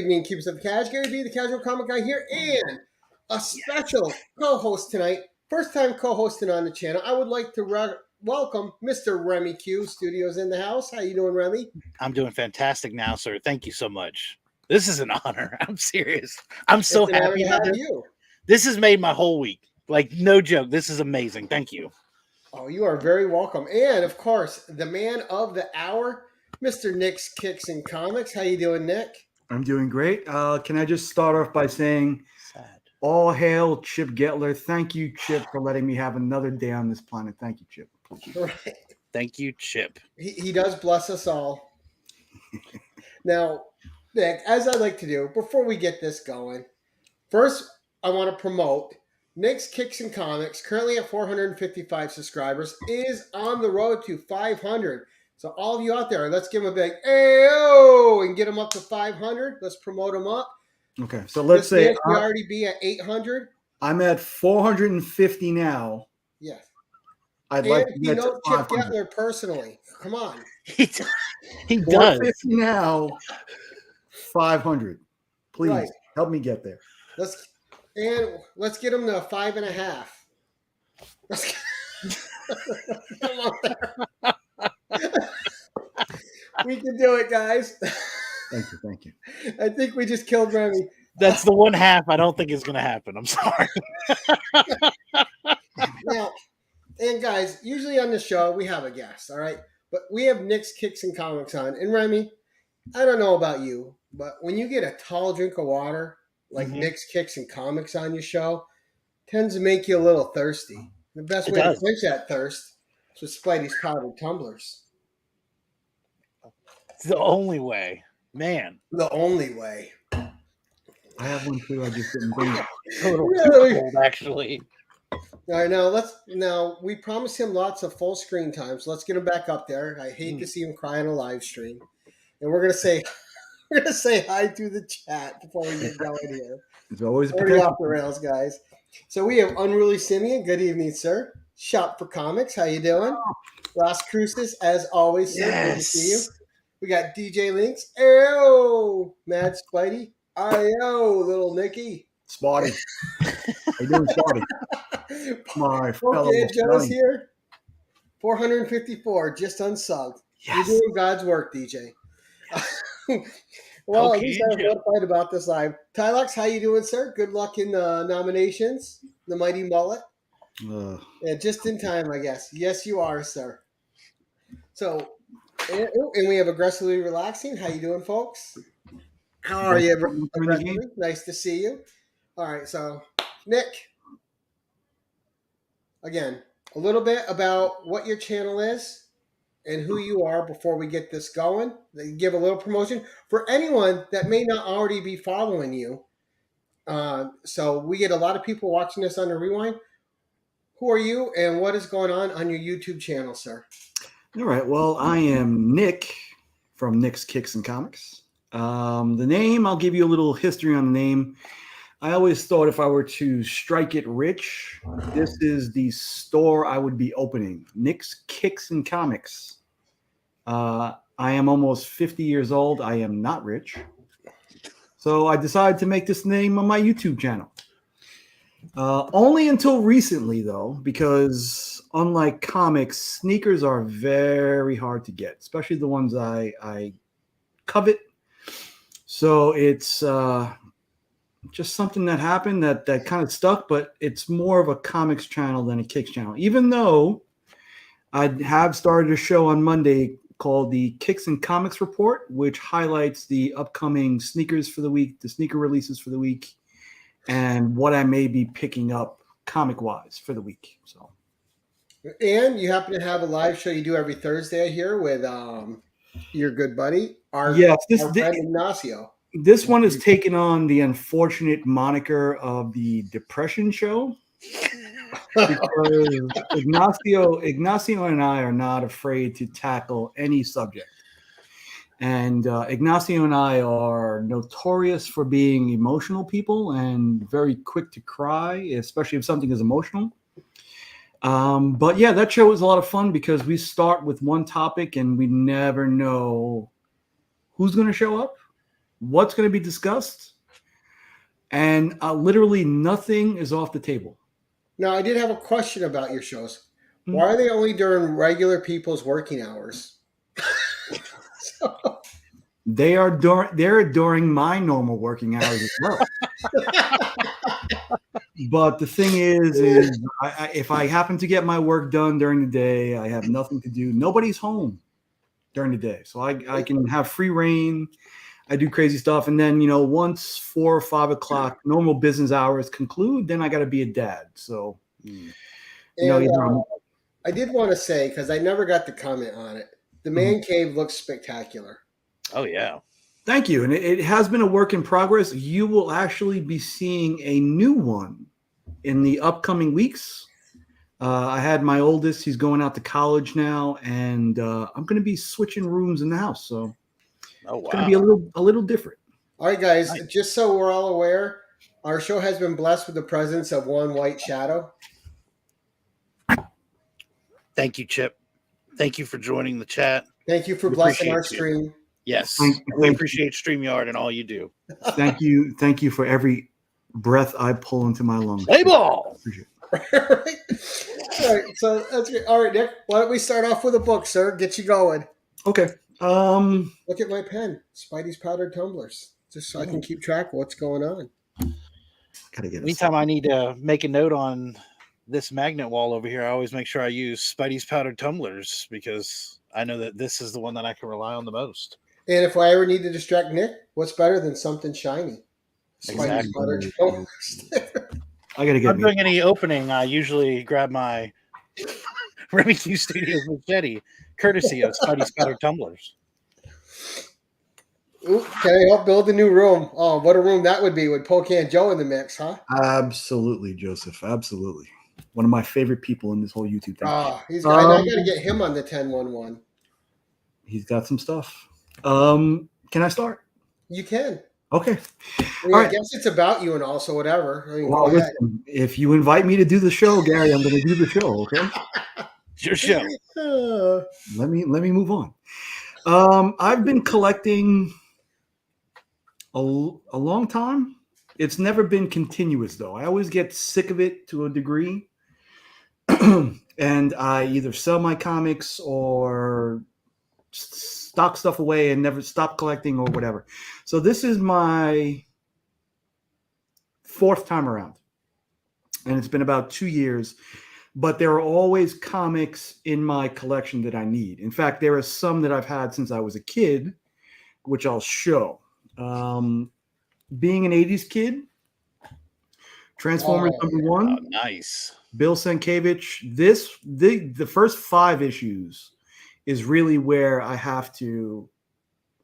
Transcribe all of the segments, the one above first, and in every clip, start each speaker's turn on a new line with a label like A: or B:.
A: evening, Keepers of the Cash. Gary B, the casual comic guy here, and a special co-host tonight. First time co-hosting on the channel. I would like to welcome Mr. RemyQ Studios in the house. How you doing, Remy?
B: I'm doing fantastic now, sir. Thank you so much. This is an honor. I'm serious. I'm so happy
A: to have you.
B: This has made my whole week. Like, no joke. This is amazing. Thank you.
A: Oh, you are very welcome. And, of course, the man of the hour, Mr. Nick's Kix and Comics. How you doing, Nick?
C: I'm doing great. Can I just start off by saying, all hail Chip Getler. Thank you, Chip, for letting me have another day on this planet. Thank you, Chip.
A: Right.
B: Thank you, Chip.
A: He does bless us all. Now, Nick, as I like to do, before we get this going, first I want to promote Nick's Kix and Comics, currently at 455 subscribers, is on the road to 500. So all of you out there, let's give him a big "Ayo" and get him up to 500. Let's promote him up.
C: Okay, so let's say
A: we already be at 800.
C: I'm at 450 now.
A: Yes.
C: I'd like to
A: get to Chip Getler personally. Come on.
B: He does.
C: 450 now, 500. Please help me get there.
A: Let's get him to 5.5. Let's get him up there. We can do it, guys.
C: Thank you.
A: I think we just killed Remy.
B: That's the one half I don't think is going to happen. I'm sorry.
A: Now, and guys, usually on the show we have a guest, all right? But we have Nick's Kix and Comics on. And Remy, I don't know about you, but when you get a tall drink of water, like Nick's Kix and Comics on your show, tends to make you a little thirsty. The best way to quench that thirst is with Spidey's powdered tumblers.
B: It's the only way. Man.
A: The only way.
C: I have one too. I just didn't bring it.
B: Cold, actually.
A: All right, now we promised him lots of full screen time, so let's get him back up there. I hate to see him cry on a live stream, and we're gonna say hi to the chat before we get going here.
C: It's always
A: already off the rails, guys. So we have Unruly Simeon. Good evening, sir. Shop for Comics. How you doing? Las Cruces, as always, sir. Good to see you. We got DJ Links. Ayo, Mad Spidey. Ayo, little Nicky.
C: Spotty. How you doing, Spotty? My fellow
A: Joe's here. 454, just unsubbed. Yes. You're doing God's work, DJ. Well, at least I have one fight about this live. Tylox, how you doing, sir? Good luck in the nominations. The Mighty Mullet. Yeah, just in time, I guess. Yes, you are, sir. So, and we have Aggressively Relaxing. How you doing, folks? How are you? Aggressively? Nice to see you. All right, so Nick, again, a little bit about what your channel is and who you are before we get this going. Give a little promotion for anyone that may not already be following you. So we get a lot of people watching this on the Rewind. Who are you and what is going on your YouTube channel, sir?
C: All right, well, I am Nick from Nick's Kix and Comics. The name, I'll give you a little history on the name. I always thought if I were to strike it rich, this is the store I would be opening. Nick's Kix and Comics. I am almost 50 years old. I am not rich. So I decided to make this name on my YouTube channel. Only until recently, though, because unlike comics, sneakers are very hard to get, especially the ones I covet. So it's just something that happened that kind of stuck, but it's more of a comics channel than a Kix channel. Even though I have started a show on Monday called the Kix and Comics Report, which highlights the upcoming sneakers for the week, the sneaker releases for the week, and what I may be picking up comic-wise for the week. So,
A: and you happen to have a live show you do every Thursday here with your good buddy, our friend Ignacio.
C: This one is taking on the unfortunate moniker of the Depression Show. Because Ignacio and I are not afraid to tackle any subject. And Ignacio and I are notorious for being emotional people and very quick to cry, especially if something is emotional. But yeah, that show was a lot of fun because we start with one topic and we never know who's going to show up. what's going to be discussed, and literally nothing is off the table.
A: Now, I did have a question about your shows. Why are they only during regular people's working hours?
C: They're during my normal working hours as well. But the thing is if I happen to get my work done during the day, I have nothing to do. Nobody's home during the day, so I can have free reign. I do crazy stuff, and then once 4 or 5 o'clock normal business hours conclude, then I got to be a dad. So
A: I did want to say, because I never got to comment on it, the man cave looks spectacular.
B: Oh yeah.
C: Thank you. And it has been a work in progress. You will actually be seeing a new one in the upcoming weeks. I had my oldest, he's going out to college now, and I'm going to be switching rooms in the house. So it's going to be a little different.
A: All right, guys, just so we're all aware, our show has been blessed with the presence of one white shadow.
B: Thank you, Chip. Thank you for joining the chat.
A: Thank you for blessing our stream.
B: Yes, we appreciate StreamYard and all you do.
C: Thank you for every breath I pull into my lungs.
B: Play ball.
A: All right, so that's good. All right, Nick, why don't we start off with a book, sir? Get you going.
C: Okay.
A: Look at my pen, Spidey's powdered tumblers, just so I can keep track of what's going on.
B: Anytime I need to make a note on this magnet wall over here, I always make sure I use Spidey's powdered tumblers because I know that this is the one that I can rely on the most.
A: And if I ever need to distract Nick, what's better than something shiny?
B: Exactly.
C: I gotta get.
B: If I'm doing any opening, I usually grab my RemyQ Studios machete, courtesy of Spidey's powdered tumblers.
A: Ooh, can I help build a new room? Oh, what a room that would be with Pocan Joe in the mix, huh?
C: Absolutely, Joseph. Absolutely. One of my favorite people in this whole YouTube thing.
A: Oh, I got to get him on the 1011.
C: He's got some stuff. Can I start?
A: You can.
C: Okay.
A: I guess it's about you and also whatever.
C: Listen, if you invite me to do the show, Gary, I'm going to do the show. Okay.
B: It's your show.
C: Let me move on. I've been collecting a long time. It's never been continuous, though. I always get sick of it to a degree. And I either sell my comics or stock stuff away and never stop collecting or whatever. So this is my 4th time around. And it's been about 2 years. But there are always comics in my collection that I need. In fact, there are some that I've had since I was a kid, which I'll show. Being an 80s kid, Transformers #1.
B: Oh, nice.
C: Bill Sienkiewicz. The first 5 issues is really where I have to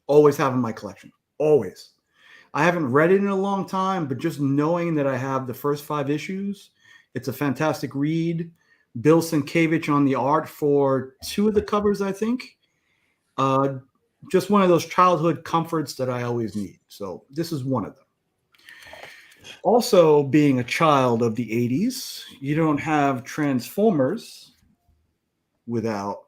C: always have in my collection. Always. I haven't read it in a long time, but just knowing that I have the first 5 issues, it's a fantastic read. Bill Sienkiewicz on the art for 2 of the covers, I think. Just one of those childhood comforts that I always need. So this is one of them. Also, being a child of the 80s, you don't have Transformers without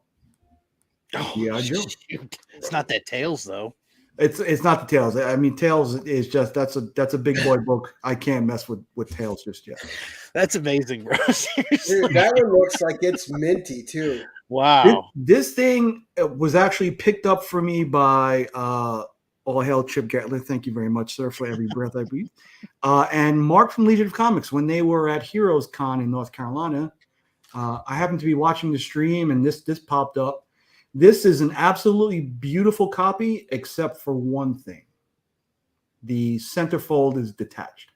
C: G.I. Joe.
B: Shoot. It's not that Tails, though.
C: It's not the Tails. I mean, Tails is just that's a big boy book. I can't mess with Tails just yet.
B: That's amazing, bro.
A: Dude, that one looks like it's minty too.
B: Wow.
C: This thing was actually picked up for me by all hail Chip Getler. Thank you very much, sir, for every breath I breathe. And Mark from Legion of Comics when they were at Heroes Con in North Carolina. I happened to be watching the stream and this popped up. This is an absolutely beautiful copy, except for one thing. The centerfold is detached.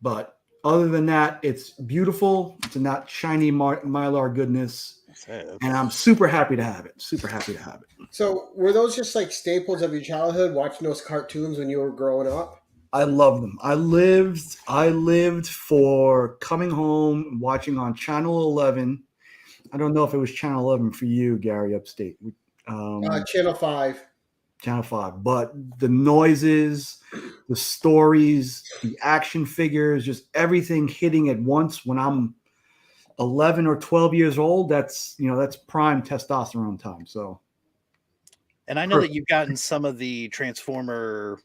C: But other than that, it's beautiful. It's not shiny Mylar goodness. And I'm super happy to have it. Super happy to have it.
A: So were those just like staples of your childhood, watching those cartoons when you were growing up?
C: I love them. I lived for coming home, watching on Channel 11. I don't know if it was Channel 11 for you, Gary, upstate.
A: Channel 5.
C: Channel 5. But the noises, the stories, the action figures, just everything hitting at once when I'm 11 or 12 years old, that's prime testosterone time. So
B: And I know that you've gotten some of the Transformer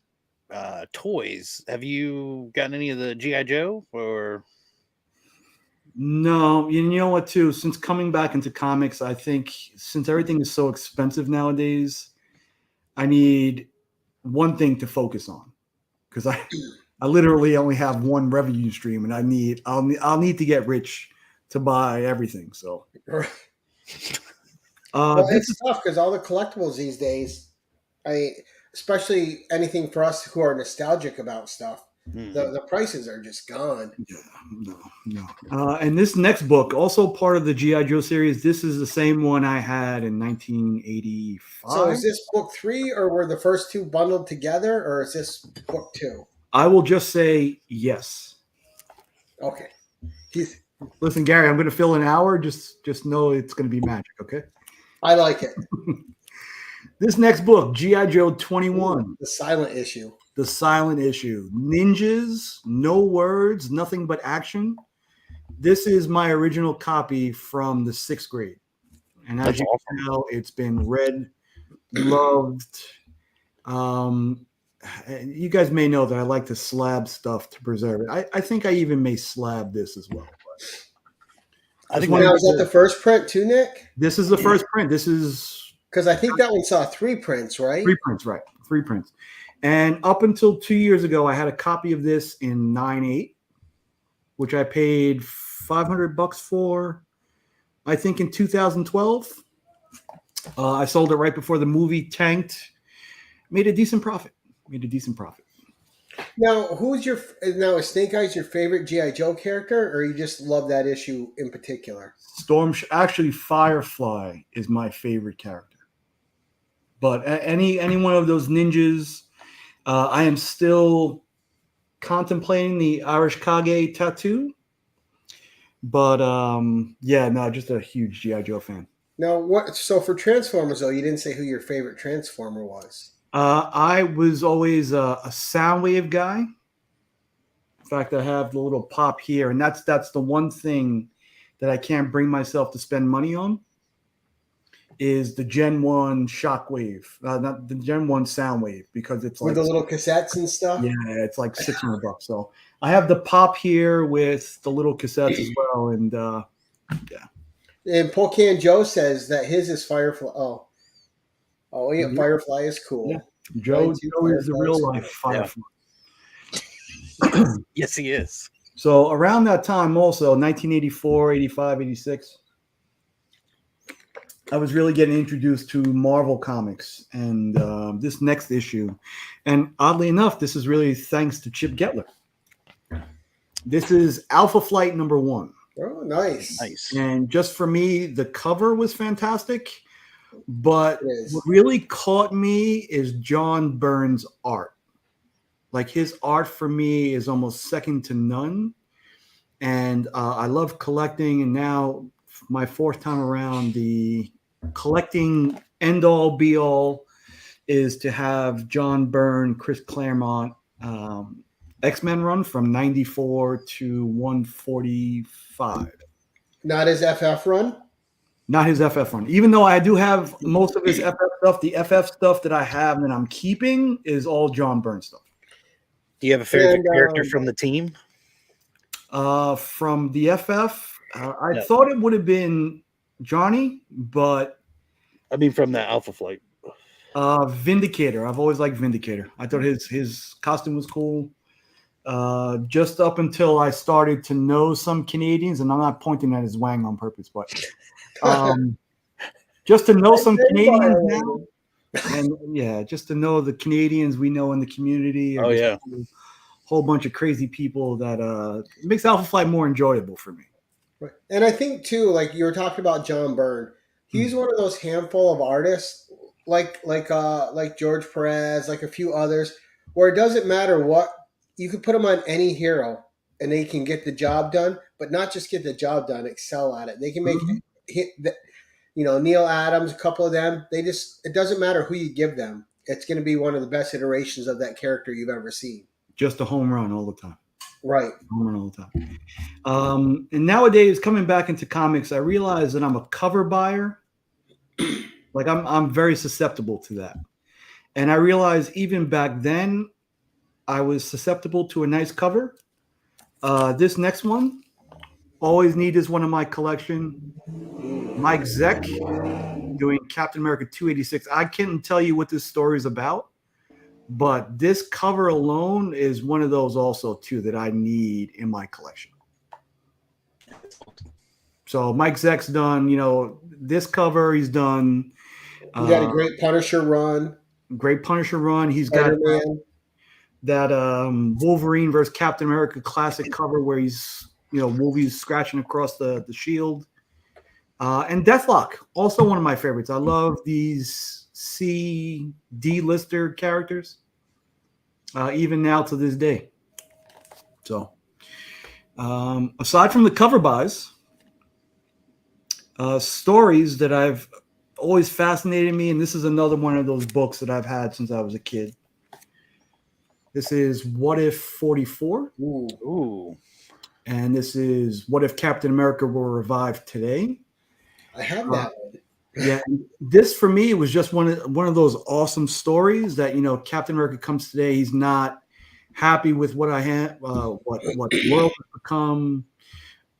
B: toys. Have you gotten any of the G.I. Joe or?
C: No, you know what? Too, since coming back into comics, I think since everything is so expensive nowadays, I need one thing to focus on because I literally only have one revenue stream, and I'll need to get rich to buy everything. So,
A: Well,
C: this
A: it's tough because all the collectibles these days, especially anything for us who are nostalgic about stuff, the prices are just gone.
C: Yeah, no. And this next book, also part of the G.I. Joe series, this is the same one I had in 1985.
A: So is this book 3, or were the first 2 bundled together, or is this book 2?
C: I will just say yes.
A: Okay.
C: Listen, Gary, I'm going to fill an hour. Just know it's going to be magic, okay?
A: I like it.
C: This next book, G.I. Joe 21.
A: The silent issue.
C: The silent issue. Ninjas, no words, nothing but action. This is my original copy from the 6th grade. And as you can tell, it's been read, loved. You guys may know that I like to slab stuff to preserve it. I think I even may slab this as well.
A: I think now, is that the first print too, Nick?
C: This is the first print. This is
A: because I think that one saw 3 prints, right?
C: 3 prints, right? 3 prints. And up until 2 years ago, I had a copy of this in 9/8, which I paid $500 for, I think, in 2012. I sold it right before the movie tanked. Made a decent profit.
A: Now, is Snake Eyes your favorite G.I. Joe character, or you just love that issue in particular?
C: Actually, Firefly is my favorite character. But any one of those ninjas, I am still contemplating the Irish Kage tattoo. But just a huge G.I. Joe fan.
A: Now, so for Transformers, though, you didn't say who your favorite Transformer was.
C: I was always a Soundwave guy. In fact, I have the little pop here, and that's the one thing that I can't bring myself to spend money on is the Gen 1 Shockwave, not the Gen 1 Soundwave, because it's
A: with the little cassettes and stuff.
C: Yeah, it's like $600. So I have the pop here with the little cassettes as well, and yeah.
A: And Polkan Joe says that his is Firefly. Oh yeah, Firefly is cool.
C: Yeah. Joe is the real life Firefly.
B: Yeah. Yes, he is.
C: So around that time also, 1984, 85, 86, I was really getting introduced to Marvel Comics and this next issue. And oddly enough, this is really thanks to Chip Getler. This is Alpha Flight number 1.
A: Oh, nice.
C: And just for me, the cover was fantastic. But what really caught me is John Byrne's art. Like his art for me is almost second to none. And I love collecting. And now my 4th time around, the collecting end all be all is to have John Byrne, Chris Claremont, X-Men run from 94 to 145.
A: Not his FF run?
C: Not his FF run. Even though I do have most of his FF stuff, the FF stuff that I have that I'm keeping is all John Byrne stuff.
B: Do you have a favorite character from the team?
C: From the FF, I thought it would have been Johnny, but
B: I mean from the Alpha Flight.
C: Vindicator. I've always liked Vindicator. I thought his costume was cool. Just up until I started to know some Canadians, and I'm not pointing at his wang on purpose, but just to know some Canadians now, and just to know the Canadians we know in the community.
B: Oh yeah,
C: a whole bunch of crazy people that it makes Alpha Flight more enjoyable for me.
A: Right. And I think too, like you were talking about John Byrne, he's one of those handful of artists, like George Perez, like a few others, where it doesn't matter what. You could put them on any hero and they can get the job done, but not just get the job done, excel at it. They can make Neil Adams, a couple of them, it doesn't matter who you give them. It's going to be one of the best iterations of that character you've ever seen.
C: Just a home run all the time.
A: Right.
C: Home run all the time. And nowadays, coming back into comics, I realize that I'm a cover buyer Like I'm very susceptible to that. And I realized even back then I was susceptible to a nice cover. This next one, always need is one of my collection. Mike Zeck doing Captain America 286. I can't tell you what this story is about, but this cover alone is one of those also too that I need in my collection. So Mike Zeck's done, this cover. He's done.
A: He got a great Punisher run.
C: Great Punisher run. He's got that Wolverine versus Captain America classic cover where he's, Wolverine's scratching across the shield. And Deathlock, also one of my favorites. I love these D-lister characters, even now to this day. So, aside from the cover buys, stories that I've always fascinated me, and this is another one of those books that I've had since I was a kid. This is What If 44.
B: Ooh.
C: And this is What If Captain America Were Revived Today.
A: I have that one.
C: Yeah, this for me was just one of those awesome stories that Captain America comes today. He's not happy with what what the world has become.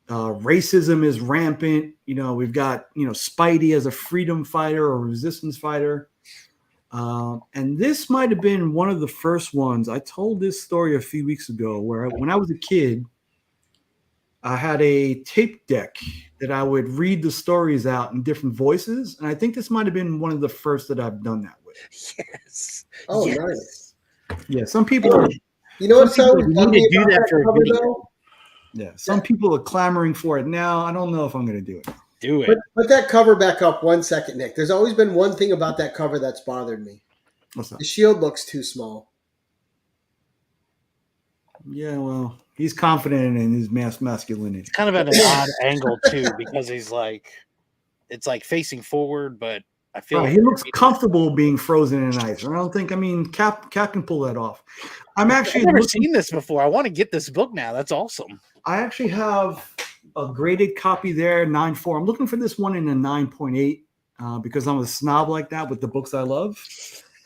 C: Racism is rampant. We've got Spidey as a freedom fighter or resistance fighter, and this might have been one of the first ones. I told this story a few weeks ago where when I was a kid, I had a tape deck that I would read the stories out in different voices. And I think this might have been one of the first that I've done that with.
B: Yes.
A: Oh,
B: yes.
A: nice.
C: Yeah. Some people,
A: you know what? So
B: you need to do that for a video.
C: Yeah. Some people are clamoring for it now. I don't know if I'm going to do it.
B: Do it.
A: Put that cover back up 1 second, Nick. There's always been one thing about that cover that's bothered me.
C: What's that?
A: The shield looks too small.
C: Yeah, well, he's confident in his masculinity.
B: It's kind of at an odd angle too, because it's like facing forward, but I feel
C: he looks comfortable being frozen in ice. And I don't think, Cap can pull that off. I've
B: never seen this before. I want to get this book now. That's awesome.
C: I actually have a graded copy there, 9.4. I'm looking for this one in a 9.8 because I'm a snob like that with the books I love.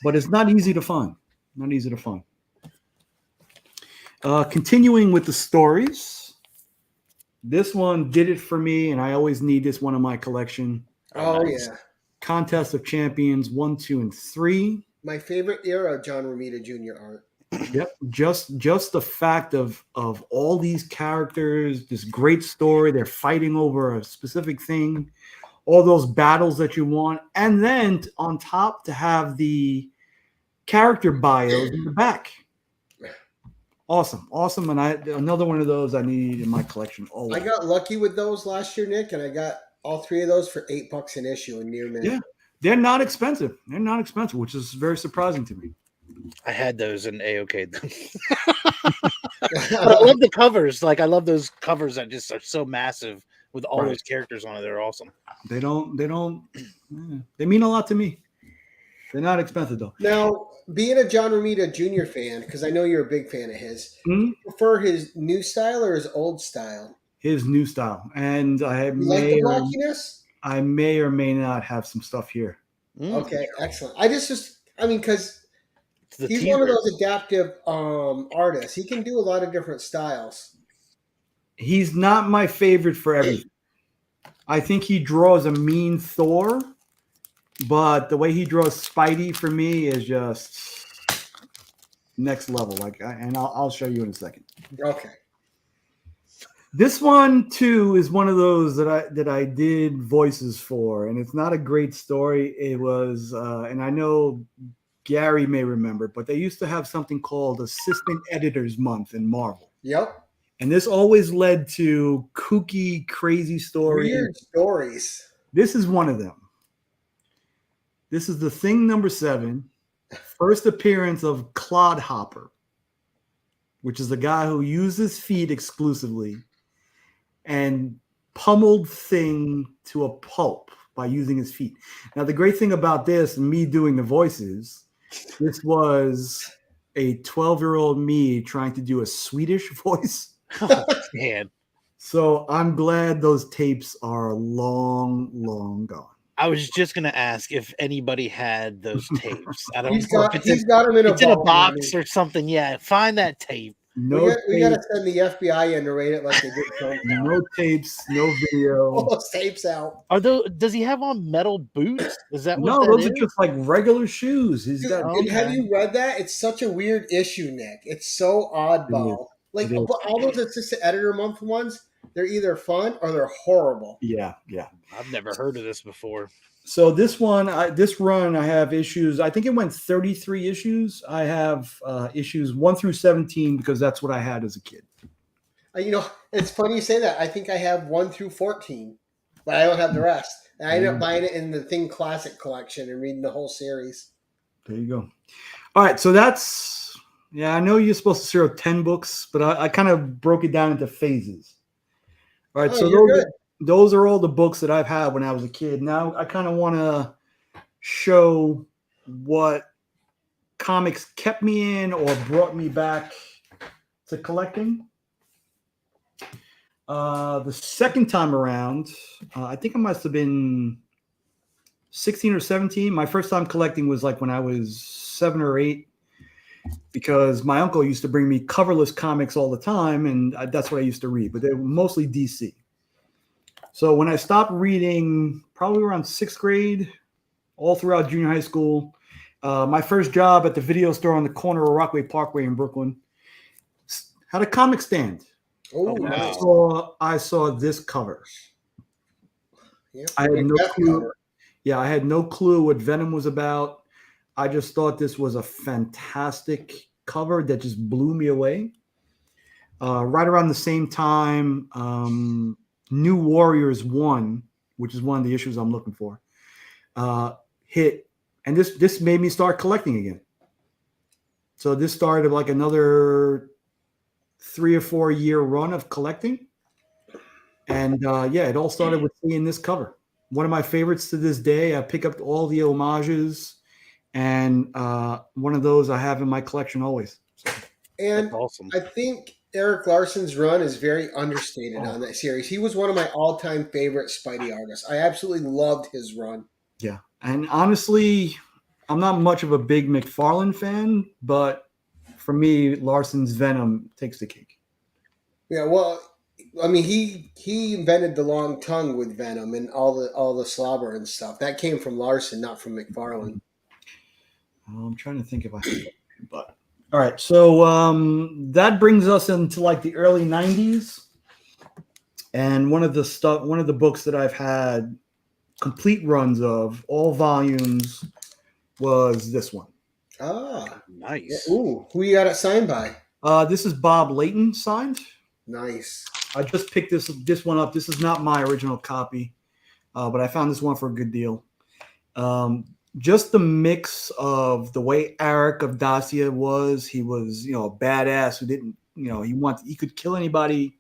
C: But it's not easy to find. Continuing with the stories, this one did it for me, and I always need this one in my collection.
A: Oh, nice. Yeah.
C: Contest of Champions 1, 2, and 3.
A: My favorite era, John Romita Jr. art.
C: Yep, just the fact of all these characters, this great story, they're fighting over a specific thing, all those battles that you want, and then on top to have the character bios in the back. Awesome. And another one of those I need in my collection. Always.
A: I got lucky with those last year, Nick, and I got all 3 of those for $8 an issue in near mint.
C: Yeah, they're not expensive. Which is very surprising to me.
B: I had those and A-okay'd them. But I love the covers. Like, I love those covers that just are so massive with all those characters on it. They're awesome. They
C: mean a lot to me. They're not expensive though.
A: Now, being a John Romita Jr. fan, because I know you're a big fan of his, do you prefer his new style or his old style?
C: His new style. And
A: like the blockiness?
C: I may or may not have some stuff here.
A: Okay, excellent. Because he's one of those adaptive artists. He can do a lot of different styles.
C: He's not my favorite for everything. I think he draws a mean Thor, but the way he draws Spidey for me is just next level. I'll show you in a second.
A: Okay.
C: This one too is one of those that I did voices for, and it's not a great story. It was, and I know Gary may remember, but they used to have something called Assistant Editors Month in Marvel.
A: Yep.
C: And this always led to kooky, crazy stories.
A: Weird stories.
C: This is one of them. This is the Thing number 7, first appearance of Clodhopper, which is the guy who uses feet exclusively and pummeled Thing to a pulp by using his feet. Now, the great thing about this, me doing the voices, this was a 12-year-old me trying to do a Swedish voice.
B: Oh, man.
C: So I'm glad those tapes are long, long gone.
B: I was just gonna ask if anybody had those tapes. I don't
A: He's
B: know
A: got
B: if
A: them in a
B: it's in a
A: vault,
B: box
A: maybe.
B: or something. Yeah, find that tape.
C: No
A: We got to
C: tapes,
A: send the FBI in to raid it like they did Trump.
C: no tapes, no video.
A: All those tapes out.
B: Are those? Does he have on metal boots? Is that what
C: No,
B: that
C: those
B: is?
C: are just like regular shoes. He's
A: Dude,
C: got.
A: and have
B: Okay.
A: you read that? It's such a weird issue, Nick. It's so oddball. Like,
C: It is.
A: but all those assistant editor month ones, they're either fun or they're horrible.
C: Yeah.
B: I've never heard of this before.
C: So this run, I have issues. I think it went 33 issues. I have issues 1 through 17 because that's what I had as a kid.
A: It's funny you say that. I think I have 1 through 14, but I don't have the rest. And I ended up buying it in the Thing Classic collection and reading the whole series.
C: There you go. All right, so that's I know you're supposed to zero 10 books, but I kind of broke it down into phases. All right, so those are all the books that I've had when I was a kid. Now I kind of want to show what comics kept me in or brought me back to collecting. The second time around, I think I must have been 16 or 17. My first time collecting was like when I was 7 or 8, because my uncle used to bring me coverless comics all the time, and that's what I used to read, but they were mostly DC. So when I stopped reading, probably around 6th grade, all throughout junior high school, my first job at the video store on the corner of Rockaway Parkway in Brooklyn had a comic stand.
A: Oh,
B: wow.
C: I saw this cover.
A: Yep.
C: I had no clue. Yeah, I had no clue what Venom was about. I just thought this was a fantastic cover that just blew me away. Right around the same time, New Warriors 1, which is one of the issues I'm looking for, hit. And this made me start collecting again. So this started like another 3 or 4 year run of collecting. And it all started with seeing this cover. One of my favorites to this day. I pick up all the homages, and one of those I have in my collection always. So,
A: and
B: that's awesome.
A: I think Eric Larson's run is very understated on that series. He was one of my all-time favorite Spidey artists. I absolutely loved his run.
C: Yeah. And honestly, I'm not much of a big McFarlane fan, but for me, Larson's Venom takes the cake.
A: Yeah, well, I mean, he invented the long tongue with Venom and all the slobber and stuff. That came from Larson, not from McFarlane.
C: I'm trying to think if I have it, but all right. So that brings us into like the early 90s. And one of the books that I've had complete runs of, all volumes, was this one.
A: Ah,
B: nice.
A: Yeah. Ooh, who you got it signed by?
C: This is Bob Layton signed.
A: Nice.
C: I just picked this one up. This is not my original copy, but I found this one for a good deal. Just the mix of the way Eric of Dacia was. He was, a badass who didn't, he could kill anybody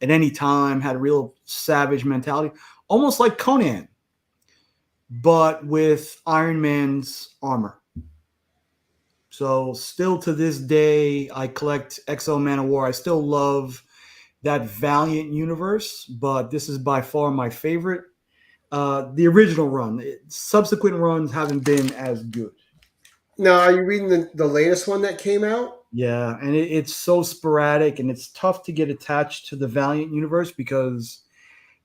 C: at any time, had a real savage mentality, almost like Conan, but with Iron Man's armor. So still to this day, I collect X-O Man of War. I still love that Valiant universe, but this is by far my favorite. The original run. Subsequent runs haven't been as good.
A: Now, are you reading the latest one that came out?
C: Yeah, and it's so sporadic, and it's tough to get attached to the Valiant universe because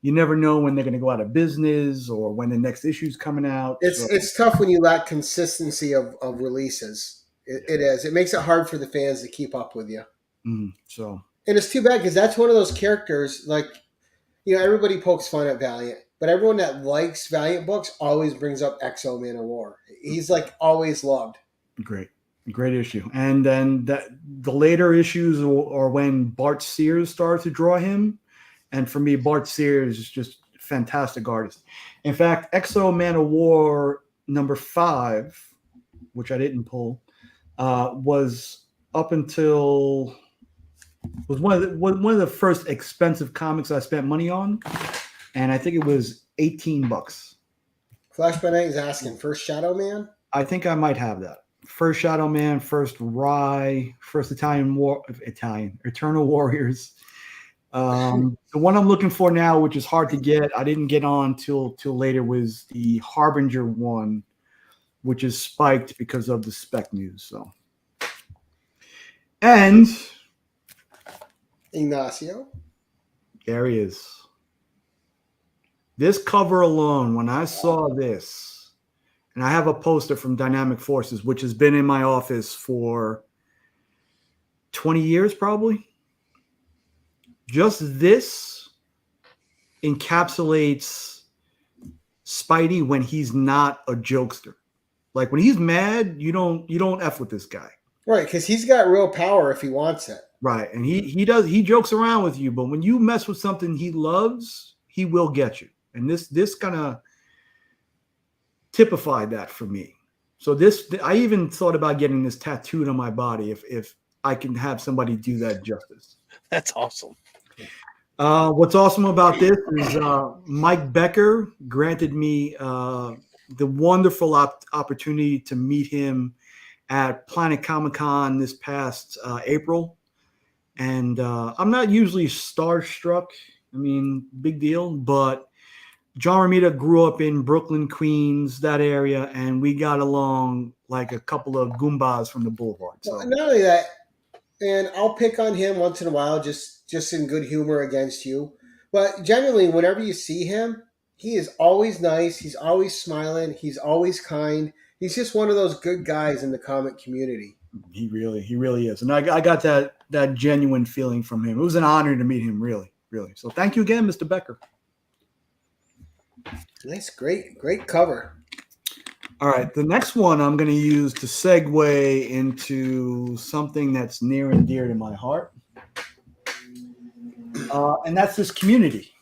C: you never know when they're going to go out of business or when the next issue's coming out.
A: It's tough when you lack consistency of releases. It is. It makes it hard for the fans to keep up with you.
C: And
A: it's too bad because that's one of those characters, like, everybody pokes fun at Valiant, but everyone that likes Valiant books always brings up X-O Man of War. He's like always loved.
C: Great issue. And then the later issues are when Bart Sears started to draw him. And for me, Bart Sears is just a fantastic artist. In fact, X-O Man of War number 5, which I didn't pull, was up until was one of the first expensive comics I spent money on, and I think it was $18.
A: Flash by Night is asking, first Shadow Man?
C: I think I might have that. First Shadow Man, first Rye, first Eternal Warriors. The one I'm looking for now, which is hard to get, I didn't get on till later, was the Harbinger one, which is spiked because of the spec news. So, and
A: Ignacio,
C: there he is. This cover alone, when I saw this, and I have a poster from Dynamic Forces, which has been in my office for 20 years probably. Just this encapsulates Spidey when he's not a jokester. Like when he's mad, you don't F with this guy.
A: right? Because he's got real power if he wants it.
C: Right. And he jokes around with you, but when you mess with something he loves, he will get you. And this kind of typified that for me. So I even thought about getting this tattooed on my body if I can have somebody do that justice.
B: That's awesome.
C: What's awesome about this is Mike Becker granted me the wonderful opportunity to meet him at Planet Comic-Con this past April. And I'm not usually starstruck. I mean, big deal. But John Romita grew up in Brooklyn, Queens, that area, and we got along like a couple of Goombas from the boulevard. So.
A: Well, not only that, and I'll pick on him once in a while, just in good humor against you. But generally, whenever you see him, he is always nice. He's always smiling. He's always kind. He's just one of those good guys in the comic community. He
C: really is. And I got that genuine feeling from him. It was an honor to meet him, really. So thank you again, Mr. Becker.
A: Nice, great cover.
C: All right, the next one I'm going to use to segue into something that's near and dear to my heart. And that's this community.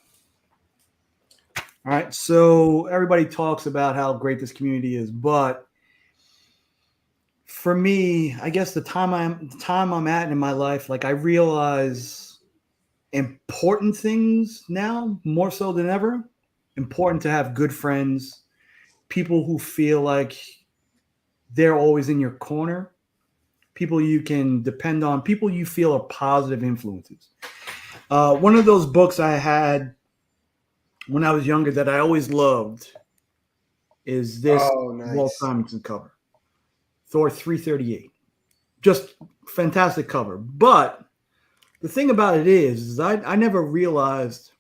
C: All right, so everybody talks about how great this community is, but for me, I guess the time I'm at in my life, like I realize important things now more so than ever. Important to have good friends, people who feel like they're always in your corner, people you can depend on, people you feel are positive influences. One of those books I had when I was younger that I always loved is this Walt Simonson cover, Thor 338. Just fantastic cover. But the thing about it is I never realized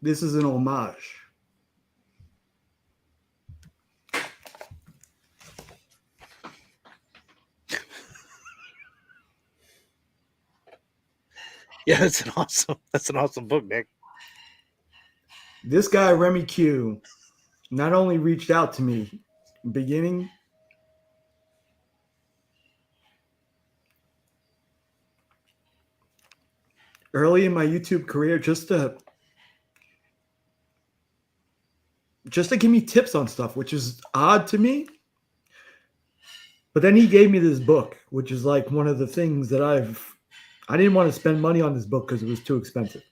C: this is an homage.
B: Yeah, that's an awesome book, Nick.
C: This guy, RemyQ, not only reached out to me in the beginning, early in my YouTube career, just to give me tips on stuff, which is odd to me. But then he gave me this book, which is like one of the things that I didn't want to spend money on this book because it was too expensive.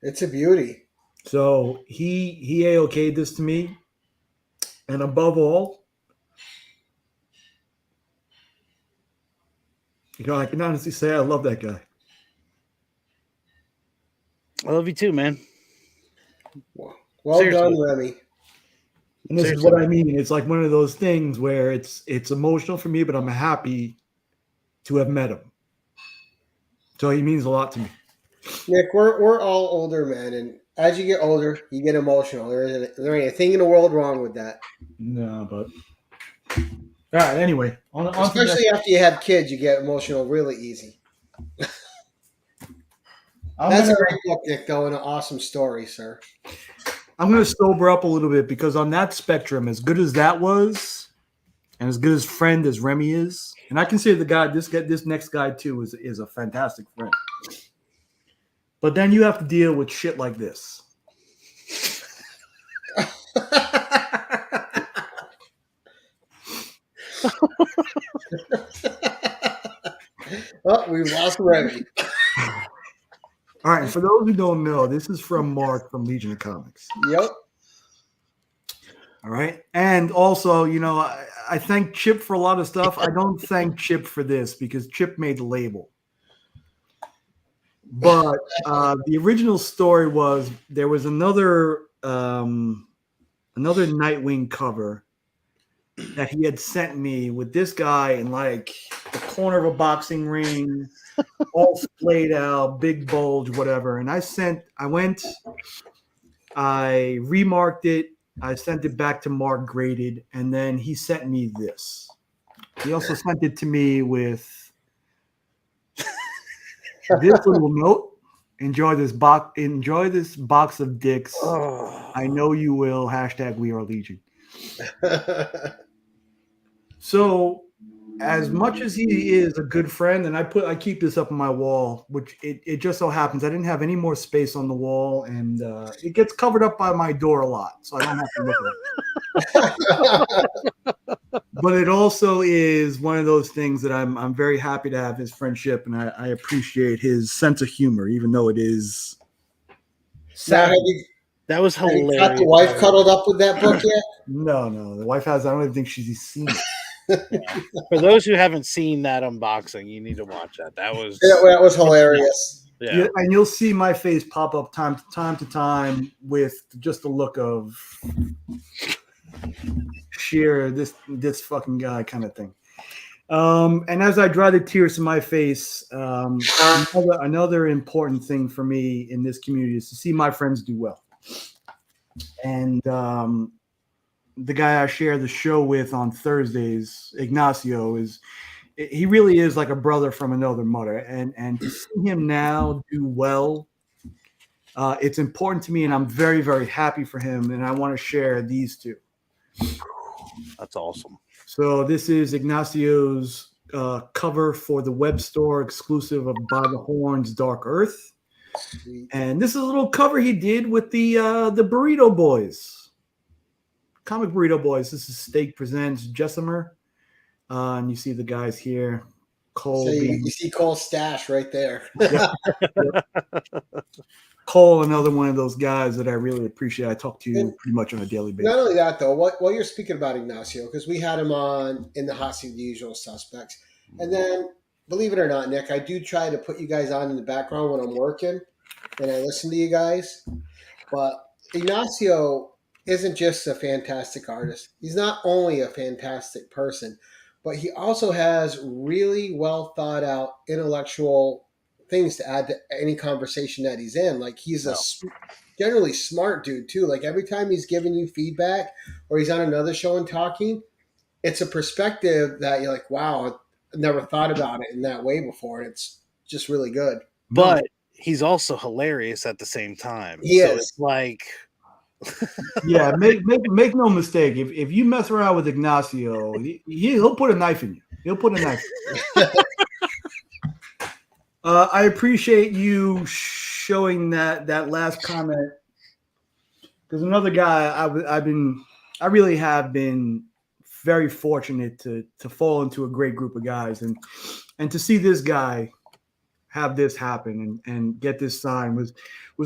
A: It's a beauty.
C: So he A-okayed this to me. And above all, I can honestly say I love that guy.
B: I love you too, man.
A: Well Seriously. Done, Remy.
C: And this Seriously. Is what I mean. It's like one of those things where it's emotional for me, but I'm happy to have met him. So he means a lot to me.
A: Nick, we're all older men, and as you get older, you get emotional. There ain't anything in the world wrong with that.
C: No, but all right. Anyway,
A: especially after you have kids, you get emotional really easy. That's a great book, Nick, though, and an awesome story, sir.
C: I'm going to sober up a little bit because on that spectrum, as good as that was, and as good as friend as Remy is, and I consider this next guy too is a fantastic friend. But then you have to deal with shit like this.
A: Oh, we've lost Remy.
C: All right, for those who don't know, this is from Mark from Legion of Comics.
A: Yep.
C: All right. And also, I thank Chip for a lot of stuff. I don't thank Chip for this because Chip made the label. But the original story was there was another Nightwing cover that he had sent me with this guy in like the corner of a boxing ring, all splayed out, big bulge, whatever. And I remarked it, I sent it back to Mark graded, and then he sent me this. He also sent it to me with this little note. Enjoy this box of dicks.
B: Oh.
C: I know you will. # We Are Legion. So, as much as he is a good friend, and I keep this up on my wall, which it just so happens I didn't have any more space on the wall, and it gets covered up by my door a lot, so I don't have to look at it. But it also is one of those things that I'm very happy to have his friendship, and I appreciate his sense of humor, even though it is sad.
B: That was hilarious.
A: Got the wife cuddled up with that book yet?
C: No. The wife has. I don't even think she's seen it.
B: Yeah. For those who haven't seen that unboxing, you need to watch that. That
A: was hilarious.
B: Yeah.
C: And you'll see my face pop up time to time with just the look of sheer this fucking guy kind of thing. And as I dry the tears from my face, another important thing for me in this community is to see my friends do well. And the guy I share the show with on Thursdays, Ignacio, he really is like a brother from another mother. And to see him now do well, it's important to me, and I'm very, very happy for him. And I want to share these two.
B: That's awesome.
C: So this is Ignacio's cover for the web store exclusive of By the Horns Dark Earth. And this is a little cover he did with the Burrito Boys. Comic Burrito Boys. This is Steak Presents Jessimer. And you see the guys here. Cole.
A: So you see Cole's stash right there.
C: Yep. Cole, another one of those guys that I really appreciate. I talk to you pretty much on a daily basis.
A: Not only that, though, while you're speaking about Ignacio, because we had him on in the Hot Seat, The Usual Suspects. And then, believe it or not, Nick, I do try to put you guys on in the background when I'm working, and I listen to you guys. But Ignacio isn't just a fantastic artist. He's not only a fantastic person, but he also has really well thought out intellectual things to add to any conversation that he's in. Like, he's a generally smart dude too. Like, every time he's giving you feedback or he's on another show and talking, it's a perspective that you're like, wow, I've never thought about it in that way before. And it's just really good.
B: But he's also hilarious at the same time.
A: He is.
B: It's like,
C: yeah, make no mistake. If you mess around with Ignacio, he'll put a knife in you. He'll put a knife in you. I appreciate you showing that last comment, because another guy I really have been very fortunate to fall into a great group of guys, and to see this guy have this happen and get this sign was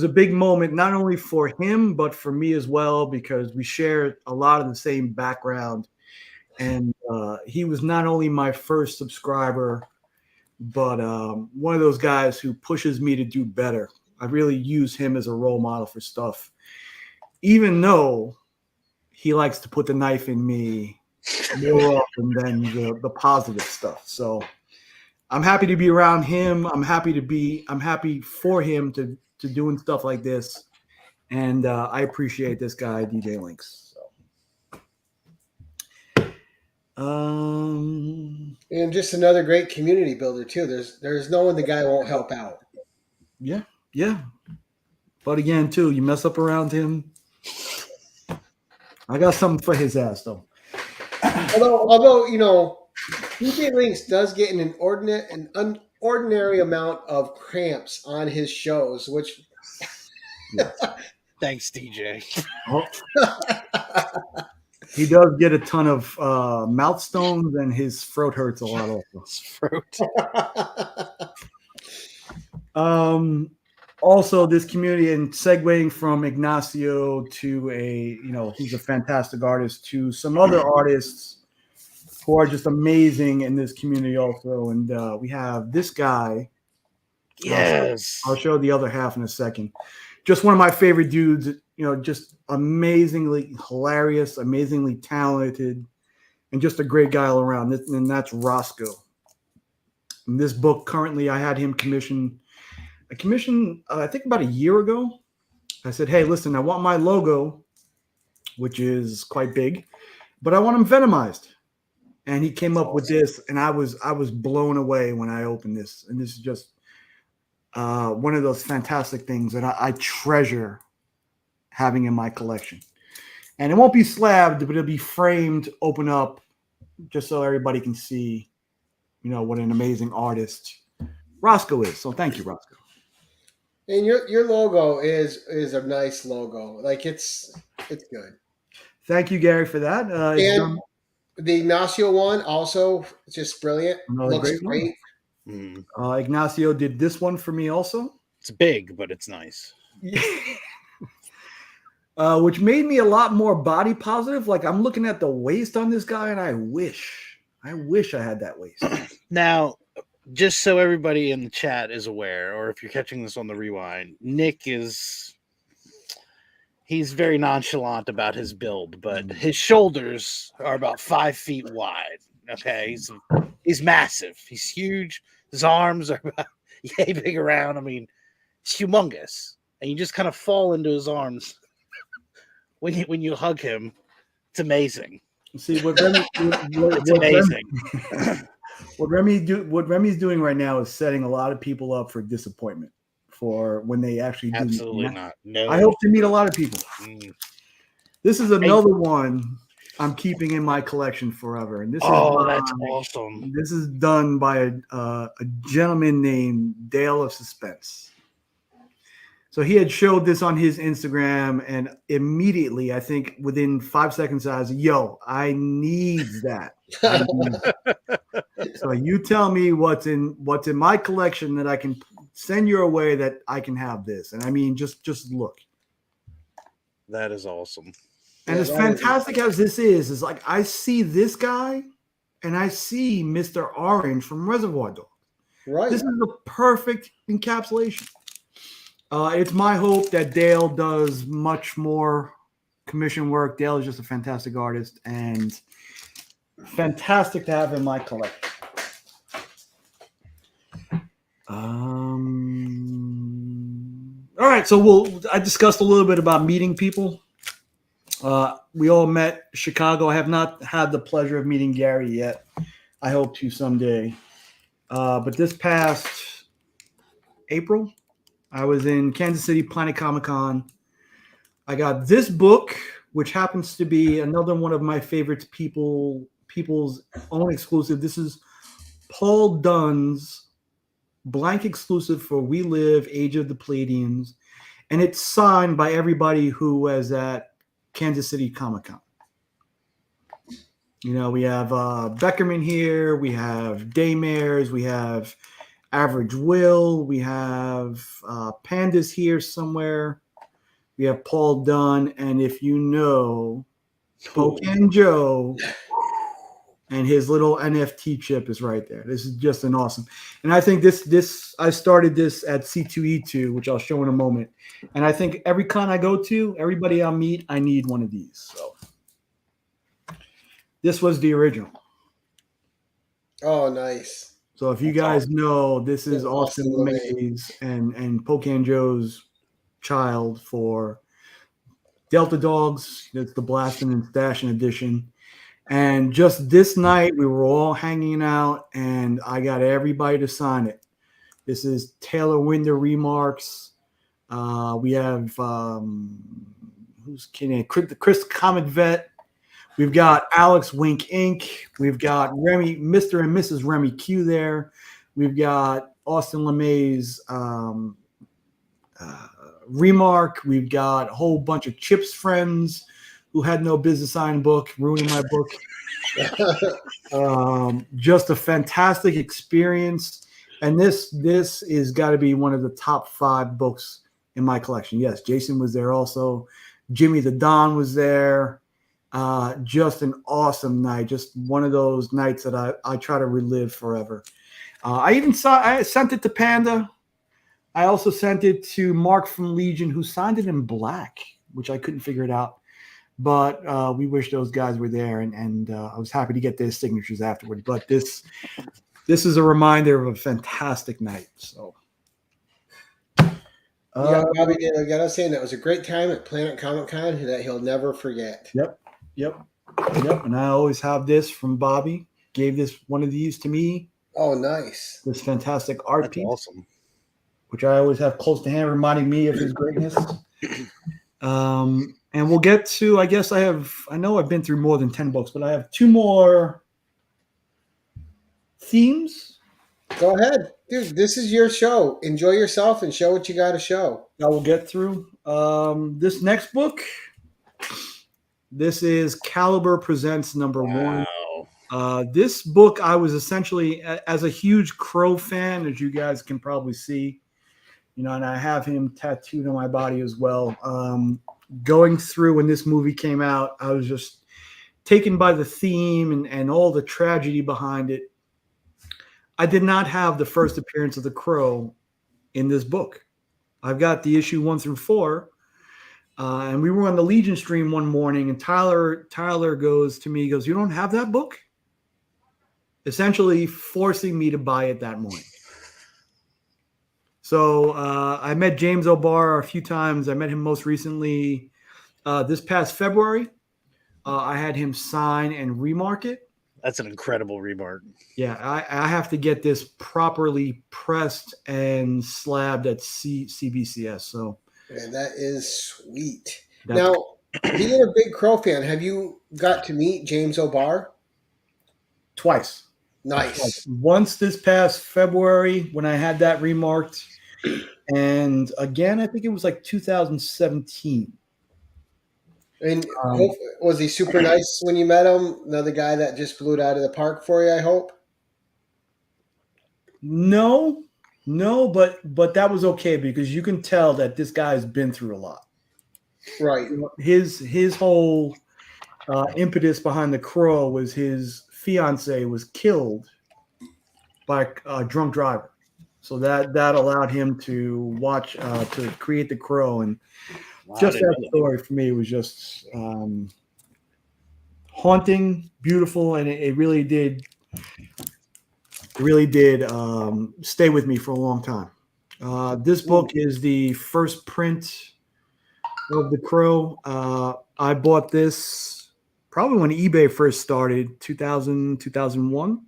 C: a big moment, not only for him but for me as well, because we share a lot of the same background, and he was not only my first subscriber, but one of those guys who pushes me to do better. I really use him as a role model for stuff, even though he likes to put the knife in me more often than the positive stuff. So I'm happy to be around him. I'm happy for him to doing stuff like this. And I appreciate this guy, DJ Links.
A: And just another great community builder too. There's no one the guy won't help out.
C: Yeah. But again, too, you mess up around him. I got something for his ass though.
A: Although DJ Links does get an unordinary amount of cramps on his shows, which
B: thanks, DJ.
C: He does get a ton of mouth stones, and his throat hurts a lot also. Also, this community, and segueing from Ignacio to he's a fantastic artist, to some other artists who are just amazing in this community also. And we have this guy
B: Yes.
C: I'll show the other half in a second. Just one of my favorite dudes, just amazingly hilarious, amazingly talented, and just a great guy all around. And that's Roscoe. In this book, currently, I had him commissioned, I think about a year ago. I said, hey, listen, I want my logo, which is quite big, but I want him venomized. And he came up with this, and I was blown away when I opened this. And this is just one of those fantastic things that I treasure having in my collection. And it won't be slabbed, but it'll be framed, open up, just so everybody can see, what an amazing artist Roscoe is. So thank you, Roscoe.
A: And your logo is a nice logo. Like it's good.
C: Thank you, Gary, for that.
A: And the Ignacio one also just brilliant. Looks great.
C: Ignacio did this one for me also.
B: It's big, but it's nice.
C: Which made me a lot more body positive. Like I'm looking at the waist on this guy, and I wish I had that waist.
B: Now, just so everybody in the chat is aware, or if you're catching this on the rewind, Nick he's very nonchalant about his build, but his shoulders are about 5 feet wide. Okay, he's massive. He's huge. His arms are about yay big around. I mean, it's humongous, and you just kind of fall into his arms when you hug him. It's amazing.
C: See what Remy,
B: it's amazing.
C: What Remy's doing right now is setting a lot of people up for disappointment for when they actually do.
B: Absolutely not. No.
C: I hope to meet a lot of people. This is another one I'm keeping in my collection forever, and this that's
B: awesome.
C: This is done by a gentleman named Dale of Suspense. So he had showed this on his Instagram, and immediately, I think within 5 seconds, I was, yo, I need that. So you tell me what's in my collection that I can send your way that I can have this. And I mean, just look.
B: That is awesome.
C: And as fantastic as this is like I see this guy and I see Mr. Orange from Reservoir Dogs.
A: Right.
C: This is the perfect encapsulation. It's my hope that Dale does much more commission work. Dale is just a fantastic artist and fantastic to have in my collection. All right, so I discussed a little bit about meeting people. We all met Chicago. I have not had the pleasure of meeting Gary yet. I hope to someday. But this past April, I was in Kansas City Planet Comic Con. I got this book, which happens to be another one of my favorites, people's own exclusive. This is Paul Dunn's blank exclusive for We Live, Age of the Palladians. And it's signed by everybody who was at Kansas City Comic Con. We have Beckerman here. We have Daymares. We have Average Will. We have Pandas here somewhere. We have Paul Dunn. And if you know, Pocan Joe and his little NFT chip is right there. This is just an awesome. And I think this I started this at C2E2, which I'll show in a moment. And I think every con I go to, everybody I meet, I need one of these. So this was the original.
A: Oh, nice.
C: So if you guys know, this is Austin LeMay's and Pocan Joe's child for Delta Dogs. It's the Blasting and Stashing edition. And just this night, we were all hanging out, and I got everybody to sign it. This is Taylor Winder Remarks. We have who's kidding? Chris Comic Vet. We've got Alex Wink Inc. We've got Mr. and Mrs. RemyQ there. We've got Austin LeMay's Remark. We've got a whole bunch of Chip's friends who had no business signing book, ruining my book. Just a fantastic experience. And this is got to be one of the top 5 books in my collection. Yes, Jason was there also. Jimmy the Don was there. Just an awesome night. Just one of those nights that I try to relive forever. I sent it to Panda. I also sent it to Mark from Legion, who signed it in black, which I couldn't figure it out. But we wish those guys were there, and I was happy to get their signatures afterward. But this is a reminder of a fantastic night. So,
A: Bobby De La Ghetto saying that was a great time at Planet Comic Con that he'll never forget.
C: Yep. And I always have this from Bobby. Gave one of these to me.
A: Oh, nice.
C: This fantastic art piece.
B: Awesome.
C: Which I always have close to hand, reminding me of his greatness. And we'll get to, I know I've been through more than 10 books, but I have 2 more themes.
A: Go ahead. Dude, this is your show. Enjoy yourself and show what you got to show.
C: I will get through. This next book, this is Caliber Presents #1. This book, I was essentially, as a huge Crow fan, as you guys can probably see, and I have him tattooed on my body as well. Going through when this movie came out, I was just taken by the theme and all the tragedy behind it. I did not have the first appearance of the Crow in this book. I've got the issue 1 through 4. And we were on the Legion stream one morning, and Tyler goes to me, "You don't have that book?" Essentially forcing me to buy it that morning. So I met James O'Barr a few times. I met him most recently this past February. I had him sign and remark it.
B: That's an incredible remark.
C: Yeah, I have to get this properly pressed and slabbed at CBCS. So
A: Man, that is sweet. Now, being a big Crow fan, have you got to meet James O'Barr?
C: Twice.
A: Nice.
C: Once this past February when I had that remarked, and again, I think it was like 2017.
A: And was he super nice when you met him? Another guy that just blew it out of the park for you, I hope?
C: No, but that was okay because you can tell that this guy's been through a lot.
A: Right.
C: His whole impetus behind the Crow was his fiance was killed by a drunk driver. So that allowed him to create the Crow, and just that story for me was just haunting, beautiful, and it really did stay with me for a long time. This book is the first print of the Crow. I bought this probably when eBay first started, 2000, 2001.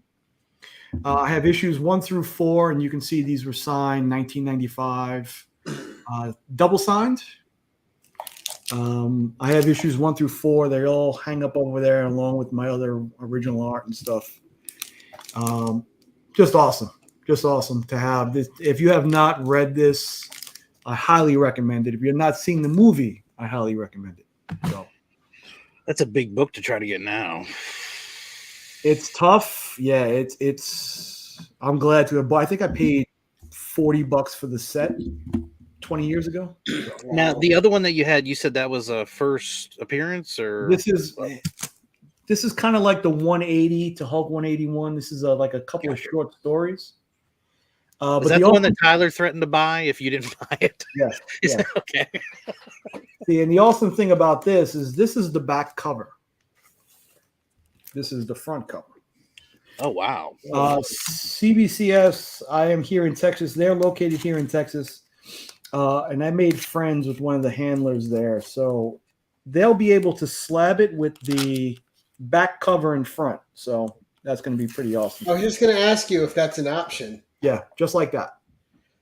C: I have issues 1 through 4, and you can see these were signed 1995, double signed. I have issues 1 through 4. They all hang up over there along with my other original art and stuff. Just awesome to have this. If you have not read this, I highly recommend it. If you're not seeing the movie, I highly recommend it. So
B: that's a big book to try to get now.
C: It's tough. Yeah, it's I'm glad to have bought. I think I paid $40 for the set 20 years ago.
B: Now, the other one that you had, you said that was a first appearance, or
C: this is kind of like the 180 to Hulk 181. This is like a couple of short stories.
B: Is that the one that Tyler threatened to buy if you didn't buy it?
C: Yes.
B: Is that okay?
C: See, and the awesome thing about this is the back cover. This is the front cover.
B: Oh, wow.
C: CBCS, I am here in Texas. They're located here in Texas. And I made friends with one of the handlers there. So they'll be able to slab it with the back cover in front. So that's going to be pretty awesome.
A: I was just going to ask you if that's an option.
C: Yeah, just like that.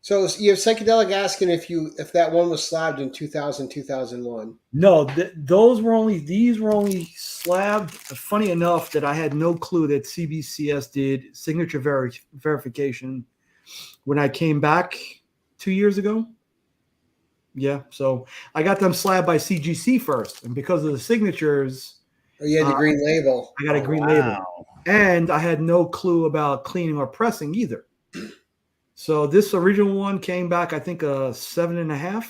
A: So you have Psychedelic asking if that one was slabbed in 2000, 2001.
C: No, these were only slabbed. Funny enough that I had no clue that CBCS did signature verification when I came back 2 years ago. Yeah, so I got them slabbed by CGC first, and because of the signatures,
A: you had the green label.
C: I got a green label, and I had no clue about cleaning or pressing either. So this original one came back, I think, a 7.5,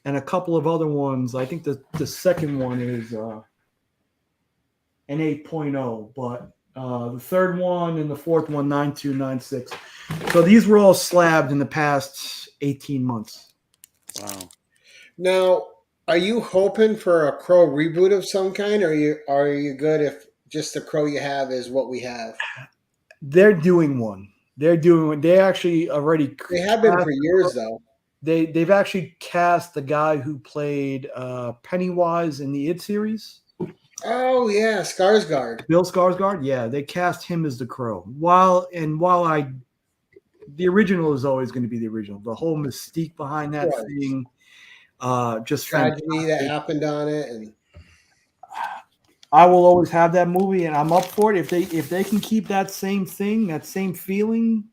C: and a couple of other ones. I think the second one is an 8.0, but the third one and the fourth one 9.2, 9.6. So these were all slabbed in the past 18 months.
B: Wow.
A: Now, are you hoping for a Crow reboot of some kind, or are you good if just the Crow you have is what we have?
C: They're doing one. They actually already.
A: They have been for years, though.
C: They've actually cast the guy who played Pennywise in the It series.
A: Oh yeah, Skarsgård.
C: Bill Skarsgård. Yeah, they cast him as the Crow. While the original is always going to be the original. The whole mystique behind that thing, just
A: tragedy
C: fantastic.
A: that happened on it, and
C: I will always have that movie, and I'm up for it. If they can keep that same thing, that same feeling,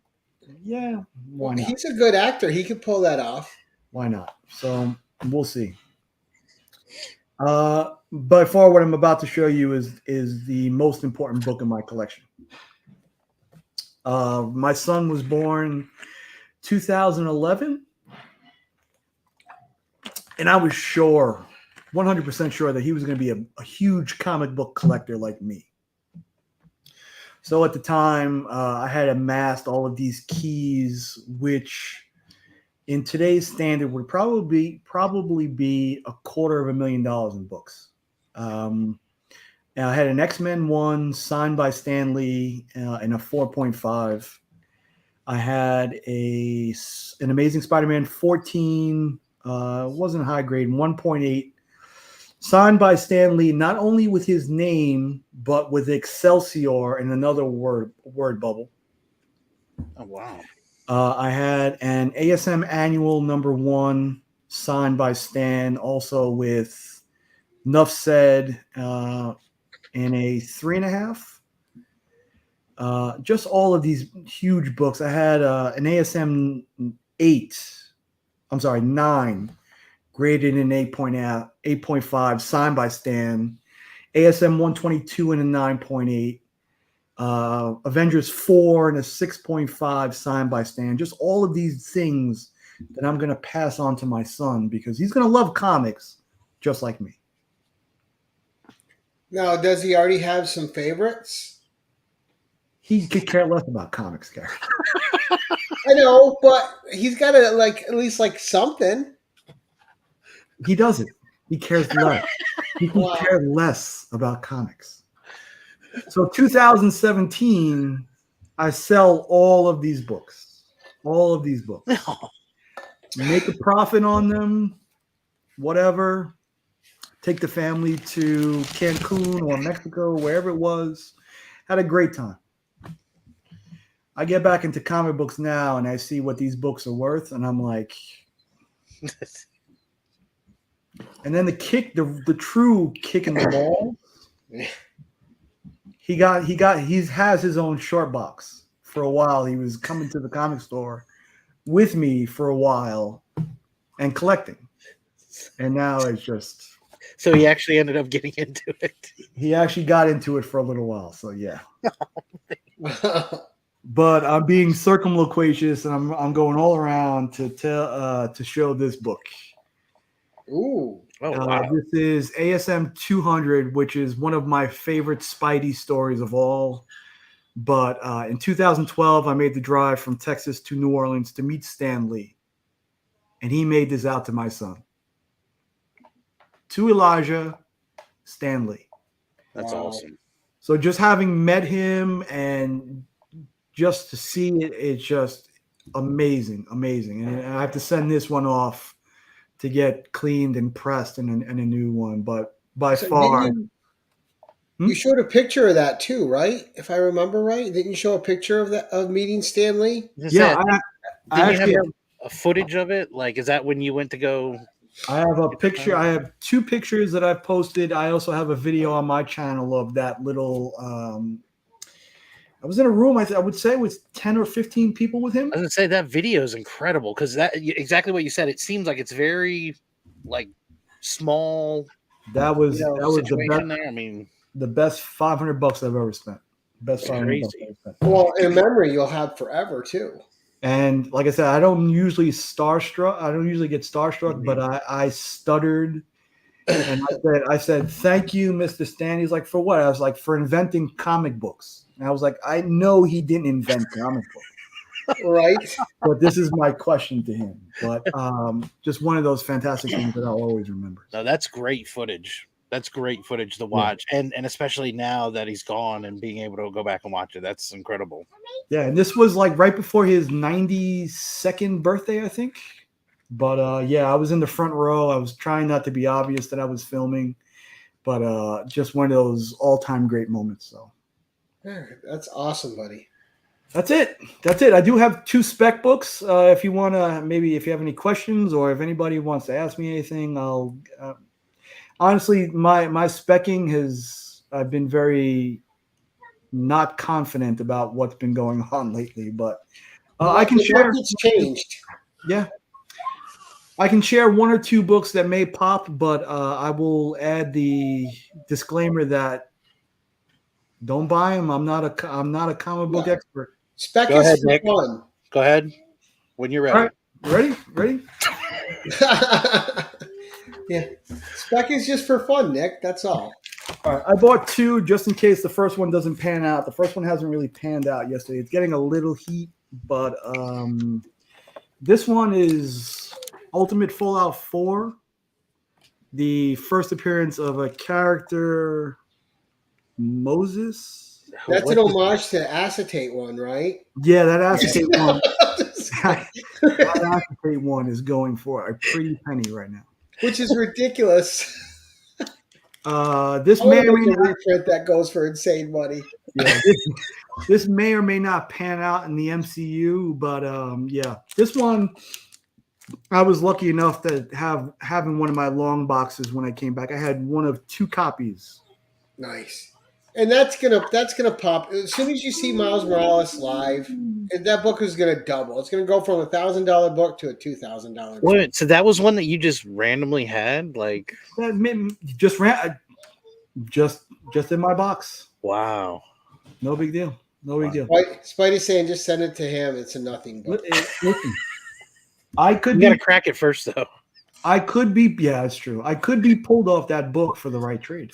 C: yeah, why not?
A: He's a good actor. He could pull that off.
C: Why not? So we'll see. By far, what I'm about to show you is the most important book in my collection. My son was born 2011, and I was sure, 100% sure, that he was going to be a huge comic book collector like me. So at the time, I had amassed all of these keys, which in today's standard would probably be $250,000 in books. Now I had an X-Men 1 signed by Stan Lee in a 4.5. I had an Amazing Spider-Man 14, wasn't a high grade, 1.8, signed by Stan Lee, not only with his name, but with Excelsior and another word bubble.
B: Oh, wow.
C: I had an ASM Annual #1 signed by Stan, also with Nuff Said in a 3.5. Just all of these huge books. I had an ASM 9, graded in 8.5, signed by Stan. ASM 122 and a 9.8. Avengers 4 and a 6.5, signed by Stan. Just all of these things that I'm going to pass on to my son because he's going to love comics just like me.
A: Now, does he already have some favorites?
C: He could care less about comics, Gary.
A: I know, but he's got to at least like something.
C: He doesn't. He cares less. He can care less about comics. So 2017, I sell all of these books. Make a profit on them, whatever. Take the family to Cancun or Mexico, wherever it was. Had a great time. I get back into comic books now and I see what these books are worth, and I'm like, and then the true kick in the ball. He has his own short box. For a while, he was coming to the comic store with me for a while and collecting. And now it's just.
B: So he actually ended up getting into it.
C: He actually got into it for a little while. So yeah. But I'm being circumloquacious and I'm going all around to show this book.
A: Ooh.
B: Oh, wow.
C: This is ASM 200, which is one of my favorite Spidey stories of all. But in 2012, I made the drive from Texas to New Orleans to meet Stan Lee. And he made this out to my son. To Elijah, Stan Lee.
B: That's awesome.
C: So just having met him and just to see it, it's just amazing. And I have to send this one off to get cleaned and pressed and a new one. But by far.
A: You showed a picture of that too, right? If I remember right. Didn't you show a picture of meeting Stan Lee?
C: Yeah.
B: I actually have a footage of it. Like, is that when you went to go?
C: I have a picture. I have 2 pictures that I've posted. I also have a video on my channel of that little. I was in a room. I would say with 10 or 15 people with him.
B: I was gonna say that video is incredible because that exactly what you said. It seems like it's very like small.
C: That was the best.
B: There. I mean,
C: the best $500 I've ever spent. Best $500 I've ever spent.
A: Well, in memory, you'll have forever too.
C: And like I said, I don't usually get starstruck, but I stuttered. And I said, thank you, Mr. Stan. He's like, for what? I was like, for inventing comic books. And I was like, I know he didn't invent comic books.
A: Right.
C: But this is my question to him. But just one of those fantastic things that I'll always remember.
B: No, that's great footage. That's great footage to watch, and especially now that he's gone and being able to go back and watch it, that's incredible.
C: Yeah, and this was like right before his 92nd birthday, I think. But yeah, I was in the front row. I was trying not to be obvious that I was filming, but just one of those all-time great moments. So
A: That's awesome, buddy.
C: that's it. That's it. I do have 2 spec books. If you want to, maybe if you have any questions or if anybody wants to ask me anything, I'll. Honestly, my specking I've been very not confident about what's been going on lately, but I can share.
A: It's changed.
C: Yeah, I can share 1 or 2 books that may pop, but I will add the disclaimer that don't buy them. I'm not a comic book expert.
A: Spec
B: Go
A: is
B: ahead,
A: for
B: Nick.
A: fun.
B: Go ahead when you're ready.
C: All right, ready?
A: Yeah. Spec is just for fun, Nick. That's all.
C: All right, I bought 2 just in case the first one doesn't pan out. The first one hasn't really panned out yesterday. It's getting a little heat, but this one is Ultimate Fallout 4, the first appearance of a character, Moses.
A: That's an homage to the acetate one, right?
C: Yeah, that acetate one. That acetate one is going for a pretty penny right now.
A: Which is ridiculous.
C: This
A: I
C: may
A: want
C: or
A: to
C: may
A: make a
C: not.
A: reprint that goes for insane money.
C: Yeah, this may or may not pan out in the MCU, but yeah, this one I was lucky enough to having one of my long boxes when I came back. I had one of 2 copies.
A: Nice. And that's gonna pop as soon as you see Miles Morales live. That book is gonna double. It's gonna go from $1,000 book to a $2,000.
B: Wait, so that was one that you just randomly had? Like,
C: Just in my box.
B: wow.
C: No big deal. No big deal.
A: Spidey saying just send it to him. It's a nothing book.
C: Listen, I could
B: You
C: be.
B: gotta crack it first, though.
C: I could be. Yeah, it's true. I could be pulled off that book for the right trade.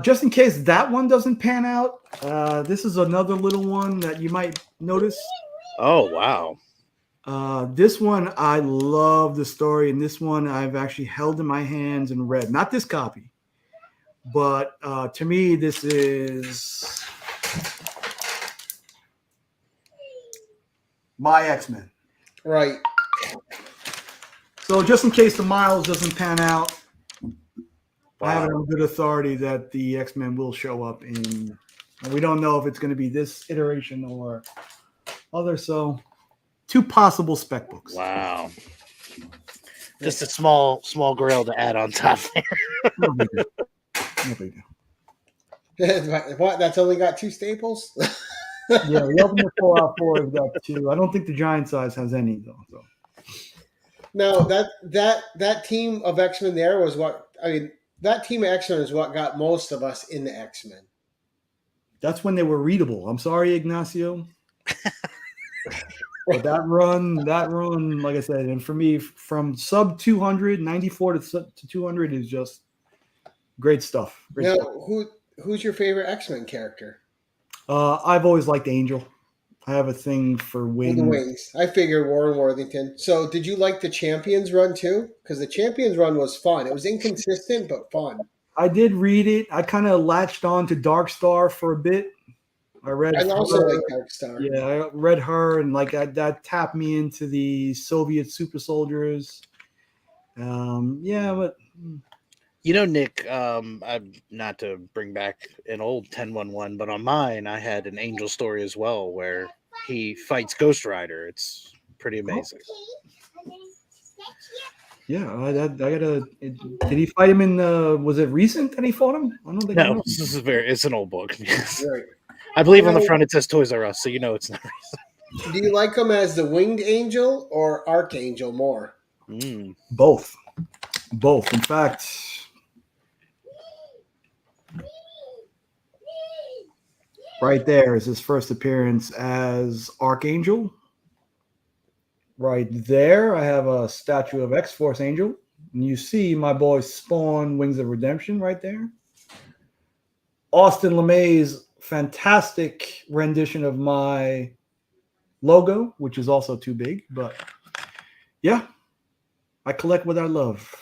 C: Just in case that one doesn't pan out, this is another little one that you might notice.
B: Oh, wow.
C: This one, I love the story, and this one I've actually held in my hands and read. Not this copy, but to me, this is my X-Men.
A: Right.
C: So just in case the Miles doesn't pan out,
B: Wow.
C: I have it on good authority that the X-Men will show up in. And we don't know if it's going to be this iteration or other. So 2 possible spec books.
B: Wow. Just a small grail to add on top there.
C: No big deal. No big deal.
A: What? That's only got 2 staples?
C: Yeah, the Ultimate Fallout 4 has got 2. I don't think the giant size has any though. So.
A: No, that team of X-Men there was what I mean. That team of X-Men is what got most of us in the X-Men.
C: That's when they were readable. I'm sorry, Ignacio. But that run, like I said, and for me, from sub 200, 94 to 200 is just great stuff. Great stuff.
A: Who's your favorite X-Men character?
C: I've always liked Angel. I have a thing for wings.
A: The wings. I figured Warren Worthington. So did you like the Champions run too? Because the Champions run was fun. It was inconsistent, but fun.
C: I did read it. I kind of latched on to Dark Star for a bit. I
A: also like Dark Star.
C: Yeah, I read her, and like that tapped me into the Soviet super soldiers. Yeah, but
B: You know, Nick, I'm not to bring back an old 1011, but on mine, I had an Angel story as well where he fights Ghost Rider. It's pretty amazing.
C: yeah, I gotta. Did he fight him in? Was it recent that he fought him? I don't think.
B: No, this is it's an old book.
A: Right.
B: I believe on the front it says Toys R Us, so you know it's not recent.
A: Do you like him as the Winged Angel or Archangel more?
C: Both. In fact. Right there is his first appearance as Archangel. Right there, I have a statue of X-Force Angel. And you see my boy Spawn, Wings of Redemption right there. Austin LeMay's fantastic rendition of my logo, which is also too big. But yeah, I collect what I love.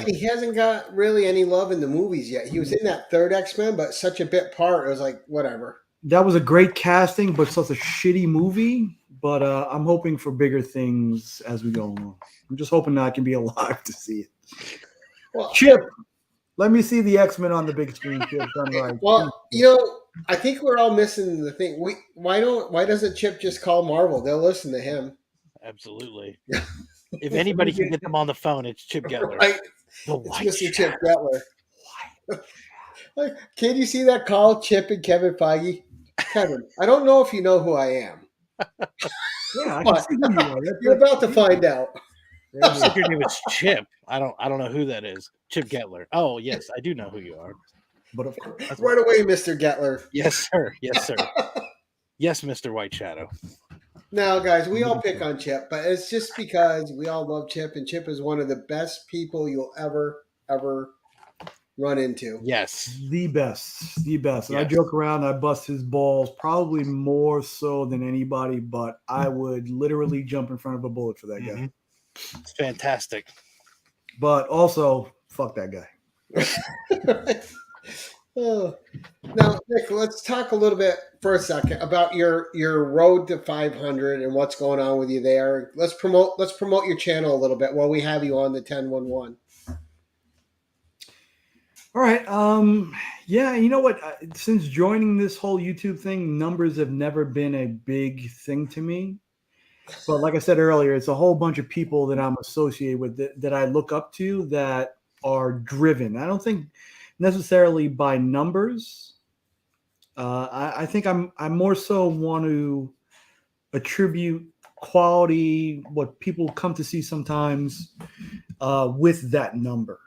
A: He hasn't got really any love in the movies yet. He was in that third X-Men, but such a bit part. It was like, whatever.
C: That was a great casting, but such a shitty movie. But I'm hoping for bigger things as we go along. I'm just hoping that I can be alive to see it.
A: Well,
C: Chip, let me see the X-Men on the big screen. Chip, done right.
A: well, I think we're all missing the thing. Why doesn't Chip just call Marvel? They'll listen to him.
B: Absolutely. If anybody can get them on the phone, it's Chip Getler.
A: Right? It's Mr. Chip Getler. Can you see that call, Chip and Kevin Feige? Kevin, I don't know if you know who I am.
C: Yeah, I can see who you are.
A: You're about to find out.
B: Your name is Chip. I don't know who that is. Chip Getler. Oh yes, I do know who you are.
C: But of course,
A: right away, Mr. Getler.
B: Yes, sir. Yes, sir. Yes, Mr. White Shadow.
A: Now, guys, we all pick on Chip, but it's just because we all love Chip, and Chip is one of the best people you'll ever run into.
B: Yes.
C: The best. And
B: yes.
C: I joke around, I bust his balls probably more so than anybody, but I would literally jump in front of a bullet for that guy.
B: It's fantastic.
C: But also, fuck that guy.
A: Now, Nick, let's talk a little bit for a second about your road to 500 and what's going on with you there. Let's promote your channel a little bit while we have you on the 1011.
C: All right. Yeah, you know what? Since joining this whole YouTube thing, numbers have never been a big thing to me. But like I said earlier, it's a whole bunch of people that I'm associated with that I look up to that are driven. I don't think necessarily by numbers. I think I more so want to attribute quality, what people come to see sometimes, with that number.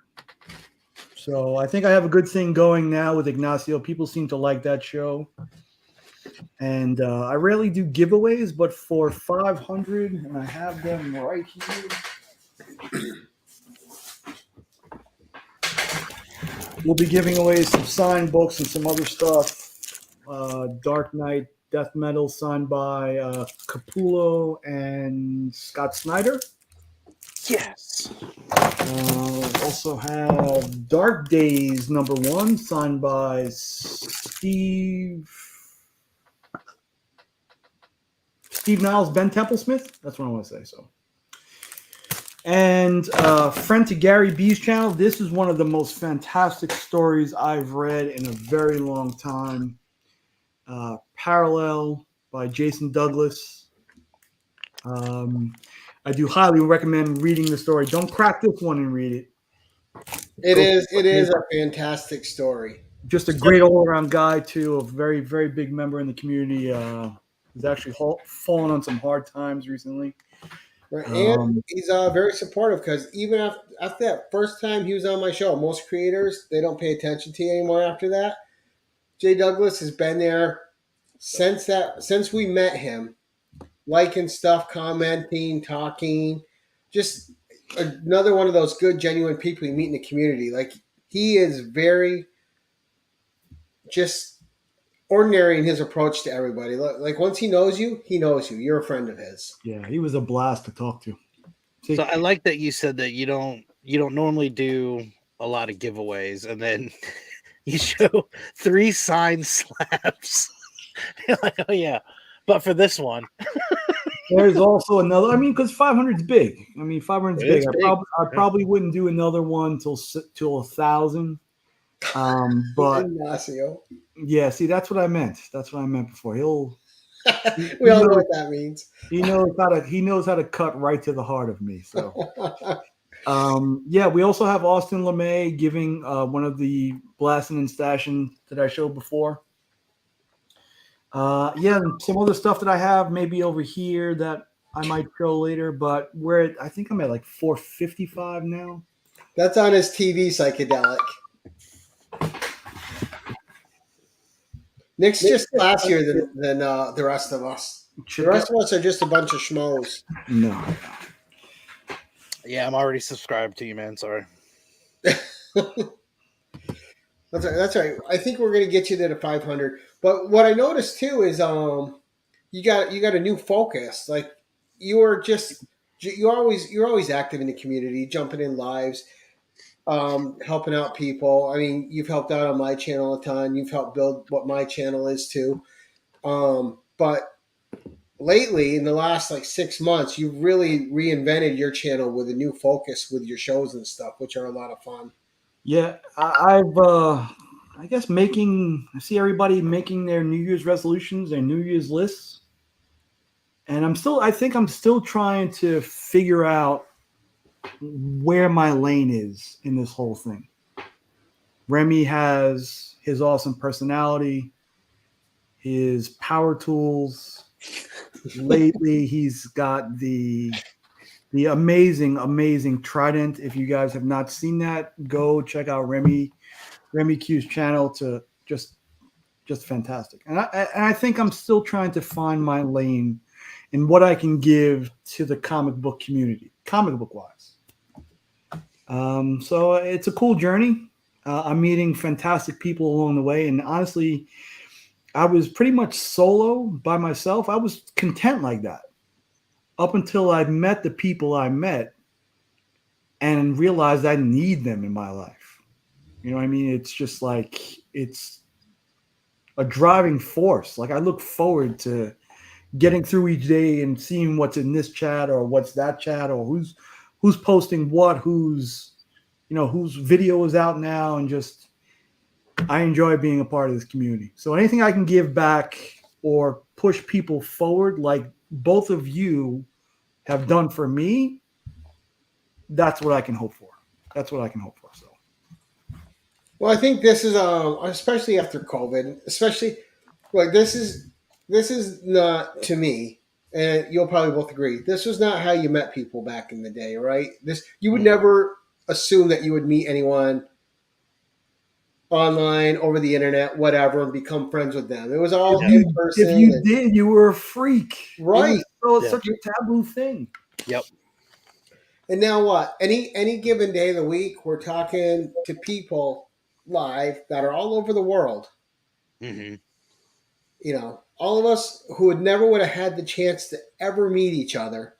C: So I think I have a good thing going now with Ignacio. People seem to like that show. And I rarely do giveaways, but for 500, and I have them right here, we'll be giving away some signed books and some other stuff. Dark Knight Death Metal signed by Capullo and Scott Snyder.
B: Yes.
C: Also have Dark Days #1 signed by Steve Niles, Ben Templesmith. That's what I want to say. So, and friend to Gary B's channel. This is one of the most fantastic stories I've read in a very long time. Parallel by Jason Douglas. I do highly recommend reading the story. Don't crack this one and read it.
A: It is a fantastic story.
C: Just a great all-around guy too. A very, very big member in the community. He's actually fallen on some hard times recently.
A: Right. And he's very supportive because even after that first time he was on my show, most creators, they don't pay attention to you anymore after that. Jay Douglas has been there since we met him, liking stuff, commenting, talking, just another one of those good, genuine people you meet in the community. Like, he is very just ordinary in his approach to everybody. Like, once he knows you, you're a friend of his.
C: Yeah, he was a blast to talk to.
B: See, so I like that you said that you don't normally do a lot of giveaways, and then you show 3 signed slabs. You're like, oh yeah, but for this one,
C: there's also another. I mean, because 500's big. I mean, 500's big. I probably wouldn't do another one till 1,000. But yeah, see, that's what I meant. That's what I meant before. We all know
A: what that means.
C: He knows how to cut right to the heart of me. So, yeah, we also have Austin LeMay giving one of the blasting and stashing that I showed before. Yeah, some other stuff that I have maybe over here that I might show later, but I think I'm at like 455 now.
A: That's on his TV psychedelic. Nick's just classier than the rest of us. The rest of us are just a bunch of schmoes.
C: No.
B: Yeah, I'm already subscribed to you, man. Sorry.
A: That's right. I think we're going to get you to the 500. But what I noticed too is you got a new focus. Like you're just you're always active in the community, jumping in lives, helping out people. I mean, you've helped out on my channel a ton. You've helped build what my channel is too. But lately, in the last like 6 months, you've really reinvented your channel with a new focus with your shows and stuff, which are a lot of fun.
C: Yeah, I guess I see everybody making their New Year's resolutions, their New Year's lists. And I think I'm still trying to figure out where my lane is in this whole thing. Remy has his awesome personality, his power tools. Lately, he's got the amazing trident. If you guys have not seen that, go check out RemyQ's channel. To just fantastic. And I think I'm still trying to find my lane in what I can give to the comic book community, comic book wise. So it's a cool journey. I'm meeting fantastic people along the way, and honestly, I was pretty much solo by myself. I was content like that up until I met the people I met and realized I need them in my life. You know what I mean? It's just like, it's a driving force. Like, I look forward to getting through each day and seeing what's in this chat or what's that chat, or who's posting what, whose video is out now, and just, I enjoy being a part of this community. So anything I can give back or push people forward, like both of you have done for me, that's what I can hope for. So,
A: Well, I think this is especially after COVID, especially like this is not, to me, and you'll probably both agree, this was not how you met people back in the day, right? This, you would never assume that you would meet anyone online, over the internet, whatever, and become friends with them. It was all in person.
C: If you did, you were a freak,
A: right?
C: Such a taboo thing.
B: Yep.
A: And now what? Any given day of the week, we're talking to people live that are all over the world.
B: Mm-hmm.
A: You know, all of us who would have had the chance to ever meet each other,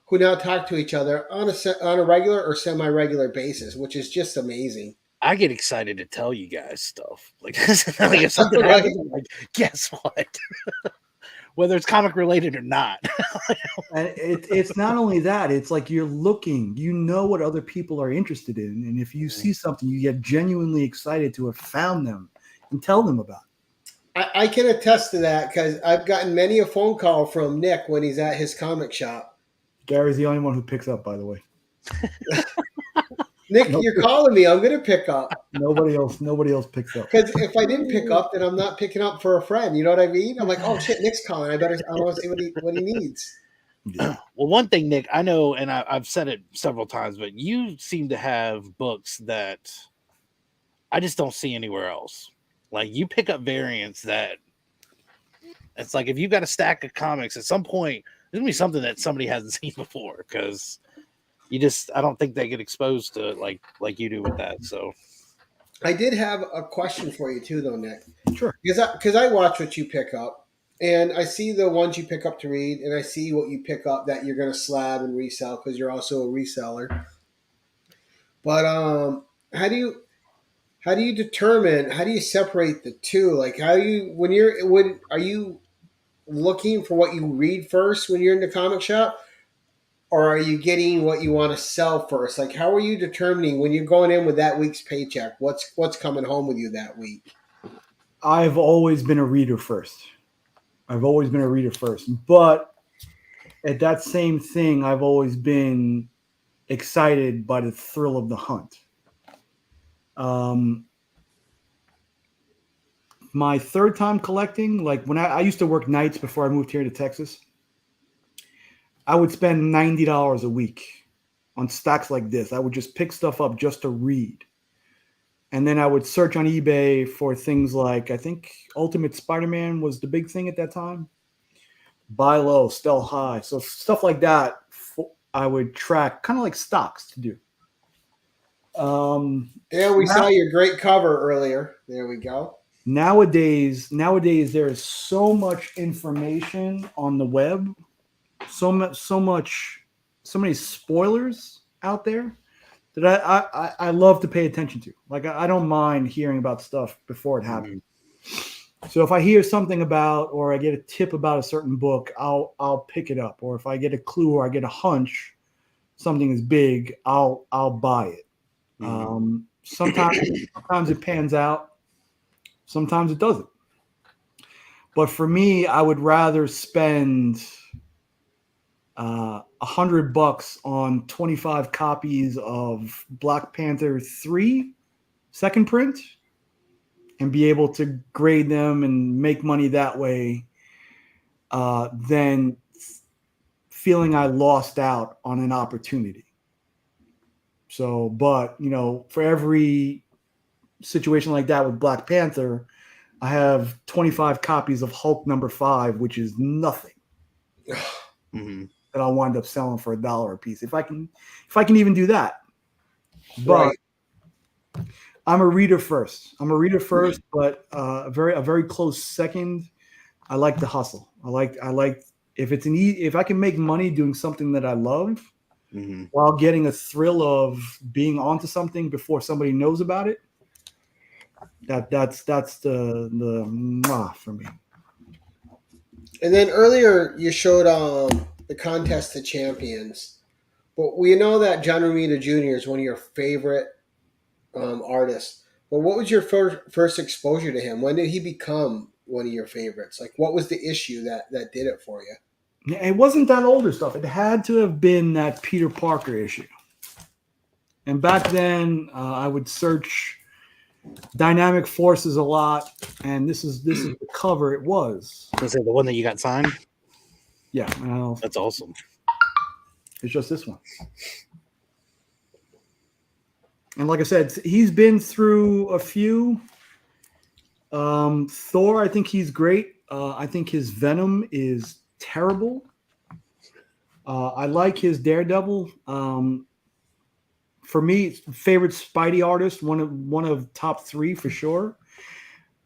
A: who now talk to each other on a regular or semi-regular basis, which is just amazing.
B: I get excited to tell you guys stuff like this. Like if something happens, I'm like, guess what? Whether it's comic related or not.
C: And it's not only that, it's like you're looking, you know what other people are interested in. And if you see something, you get genuinely excited to have found them and tell them about it.
A: I can attest to that because I've gotten many a phone call from Nick when he's at his comic shop.
C: Gary's the only one who picks up, by the way.
A: Nick, you're calling me. I'm going to pick up.
C: Nobody else picks up.
A: Because if I didn't pick up, then I'm not picking up for a friend. You know what I mean? I'm like, oh shit, Nick's calling. I want to see what he needs.
B: Yeah. Well, one thing, Nick, I know, and I've said it several times, but you seem to have books that I just don't see anywhere else. Like, you pick up variants that it's like, if you've got a stack of comics, at some point there's gonna be something that somebody hasn't seen before, because I don't think they get exposed to like you do with that. So
A: I did have a question for you too, though, Nick.
C: Sure.
A: Because I watch what you pick up, and I see the ones you pick up to read, and I see what you pick up that you're going to slab and resell because you're also a reseller. But how do you separate the two? Like, are you looking for what you read first when you're in the comic shop? Or are you getting what you want to sell first? Like, how are you determining when you're going in with that week's paycheck, what's coming home with you that week?
C: I've always been a reader first. But at that same thing, I've always been excited by the thrill of the hunt. My third time collecting, like when I used to work nights before I moved here to Texas, I would spend $90 a week on stacks like this. I would just pick stuff up just to read. And then I would search on eBay for things like, I think Ultimate Spider-Man was the big thing at that time. Buy low, sell high. So stuff like that, I would track, kind of like stocks to do.
A: Yeah, we saw your great cover earlier. There we go.
C: nowadays there is so much information on the web, so many spoilers out there that I love to pay attention to. Like I don't mind hearing about stuff before it happens. So if I hear something about, or I get a tip about a certain book, I'll pick it up. Or if I get a clue or I get a hunch something is big, I'll buy it. Sometimes it pans out, sometimes it doesn't. But for me, I would rather spend $100 on 25 copies of Black Panther 3 second print and be able to grade them and make money that way than feeling I lost out on an opportunity. So, but, you know, for every situation like that with Black Panther, I have 25 copies of Hulk #5, which is nothing. That I'll wind up selling for $1 a piece. If I can even do that. But right. I'm a reader first, but a very close second. I like the hustle. I like if I can make money doing something that I love while getting a thrill of being onto something before somebody knows about it. That's the mwah for me.
A: And then earlier you showed the Contest of Champions, but we know that John Romita Jr. is one of your favorite artists. But what was your first exposure to him? When did he become one of your favorites? Like, what was the issue that did it for you?
C: It wasn't that older stuff. It had to have been that Peter Parker issue. And back then, I would search Dynamic Forces a lot, and this is the cover. It was.
B: Was it the one that you got signed?
C: Yeah,
B: that's awesome.
C: It's just this one. And like I said, he's been through a few. Thor, I think he's great. I think his Venom is terrible. I like his Daredevil. For me, favorite Spidey artist, one of top 3 for sure.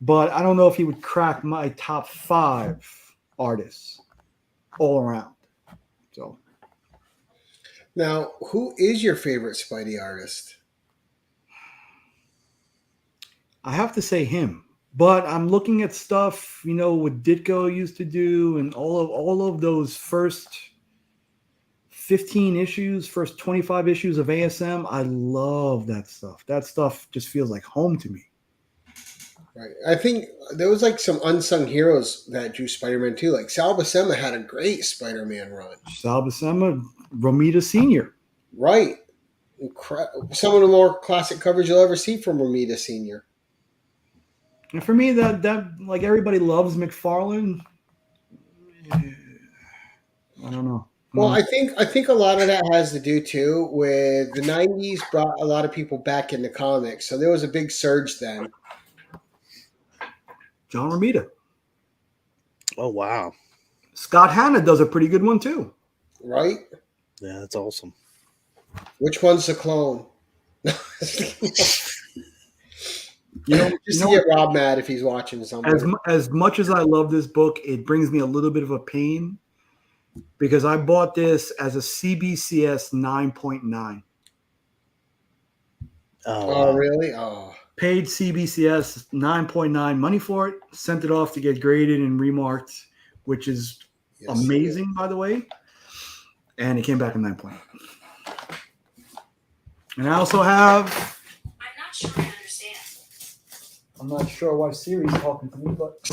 C: But I don't know if he would crack my top 5 artists all around. So
A: now, who is your favorite Spidey artist?
C: I have to say him. But I'm looking at stuff, you know, what Ditko used to do, and all of those first 15 issues, first 25 issues of ASM. I love that stuff. That stuff just feels like home to me.
A: Right. I think there was like some unsung heroes that drew Spider-Man too. Like Sal Buscema had a great Spider-Man run.
C: Sal Buscema, Romita Sr.
A: Right. Some of the more classic covers you'll ever see from Romita Sr.
C: And for me, that like everybody loves McFarlane. I don't know.
A: Well, I think a lot of that has to do too with the 90s brought a lot of people back into comics. So there was a big surge then.
C: John Romita.
B: Oh, wow.
C: Scott Hanna does a pretty good one too.
A: Right?
B: Yeah, that's awesome.
A: Which one's the clone? Just to get Rob mad if he's watching something.
C: As much as I love this book, it brings me a little bit of a pain because I bought this as a CBCS 9.9.
A: Oh, really? Oh.
C: Paid CBCS 9.9 money for it, sent it off to get graded and remarked, which is amazing, by the way. And it came back in 9.8. And I also have... I'm not sure why Siri's talking to me, but...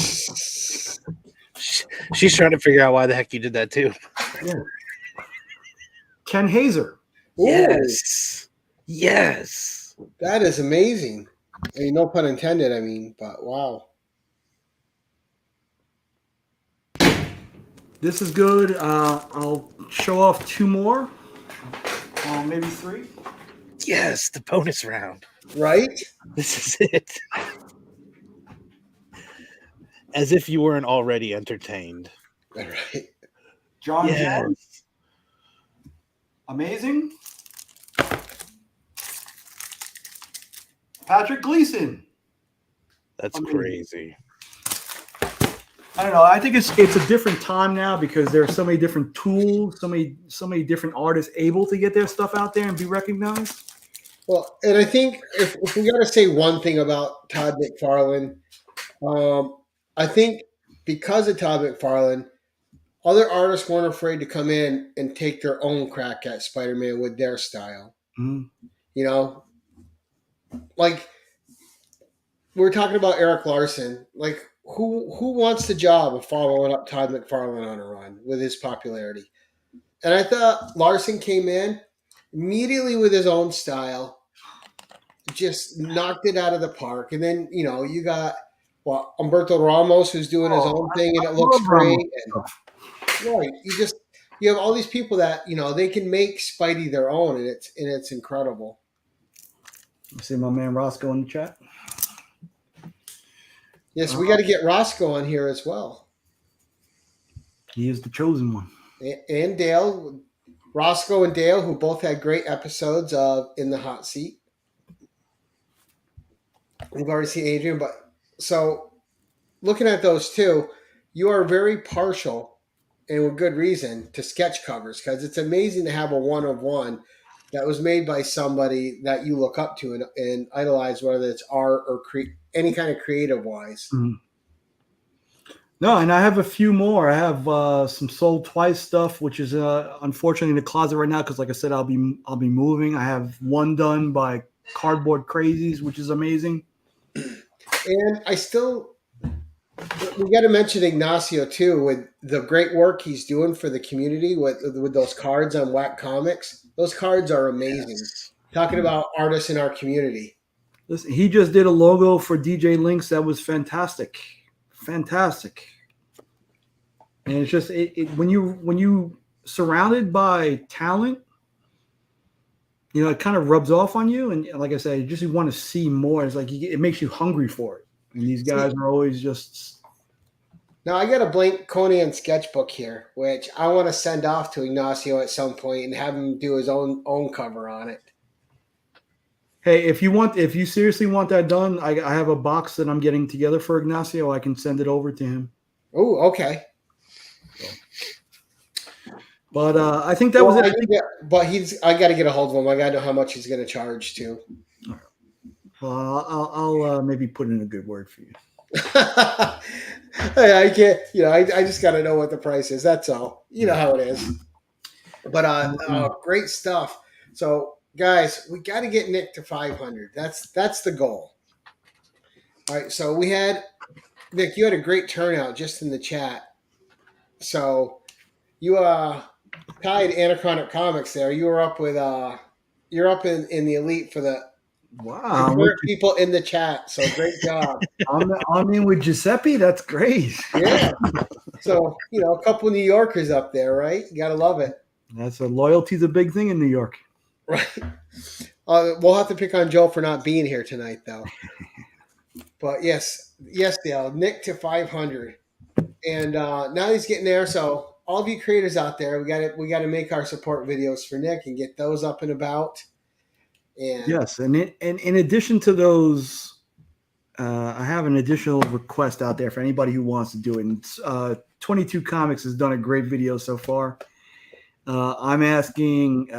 B: She's trying to figure out why the heck you did that, too.
C: Yeah. Ken Hazer.
B: Yes. Yes.
A: That is amazing. I mean, no pun intended, but wow.
C: This is good. I'll show off 2 more. Maybe 3.
B: Yes, the bonus round.
A: Right?
B: This is it. As if you weren't already entertained.
A: Right.
C: John Jones. Amazing. Patrick Gleason.
B: That's
C: Amazing.
B: crazy.
C: I don't know. I think it's a different time now because there are so many different tools, so many different artists able to get their stuff out there and be recognized.
A: Well, and I think if we got to say one thing about Todd McFarlane, I think because of Todd McFarlane, other artists weren't afraid to come in and take their own crack at Spider-Man with their style.
C: Mm.
A: You know, like we were talking about Eric Larson. Like who wants the job of following up Todd McFarlane on a run with his popularity? And I thought Larson came in immediately with his own style, just knocked it out of the park. And then, you got Humberto Ramos who's doing his own thing and it looks great. And right, you have all these people that, they can make Spidey their own and it's incredible.
C: I see my man Roscoe in the chat.
A: Yes, we got to get Roscoe on here as well.
C: He is the chosen one.
A: And Dale, Roscoe and Dale, who both had great episodes of In the Hot Seat. We've already seen Adrian, but so looking at those two, you are very partial, and with good reason, to sketch covers because it's amazing to have a one-of-one that was made by somebody that you look up to and idolize, whether it's art or any kind of creative-wise.
C: Mm-hmm. No, and I have a few more. I have some Sold Twice stuff, which is unfortunately in the closet right now because, like I said, I'll be moving. I have one done by Cardboard Crazies, which is amazing.
A: And we got to mention Ignacio too with the great work he's doing for the community with those cards on Whack Comics. Those cards are amazing. Yes. Talking about artists in our community.
C: Listen, he just did a logo for DJ Links that was fantastic. Fantastic. And it's just when you surrounded by talent, it kind of rubs off on you. And like I said, you want to see more. It's like it makes you hungry for it. And these guys are always just.
A: Now I got a blank Conan sketchbook here, which I want to send off to Ignacio at some point and have him do his own cover on it.
C: Hey, if you seriously want that done, I have a box that I'm getting together for Ignacio. I can send it over to him.
A: Oh, okay.
C: But I think that was it.
A: But I got to get a hold of him. I got to know how much he's going to charge too.
C: Well, I'll maybe put in a good word for you.
A: Hey, I can't. I just got to know what the price is. That's all. You know how it is. But great stuff. So. Guys, we got to get Nick to 500. That's the goal. All right, so we had Nick. You had a great turnout just in the chat. So you tied Anachronic Comics there. You were up with you're up in the elite for the people in the chat. So great job.
C: I'm in with Giuseppe. That's great.
A: Yeah. So a couple New Yorkers up there, right? You got to love it.
C: That's loyalty's a big thing in New York.
A: Right. We'll have to pick on Joe for not being here tonight, though. But yes, Dale. Nick to 500, and now he's getting there. So all of you creators out there, we got to make our support videos for Nick and get those up and about. And
C: yes, and in addition to those, I have an additional request out there for anybody who wants to do it. 22 Comics has done a great video so far. I'm asking.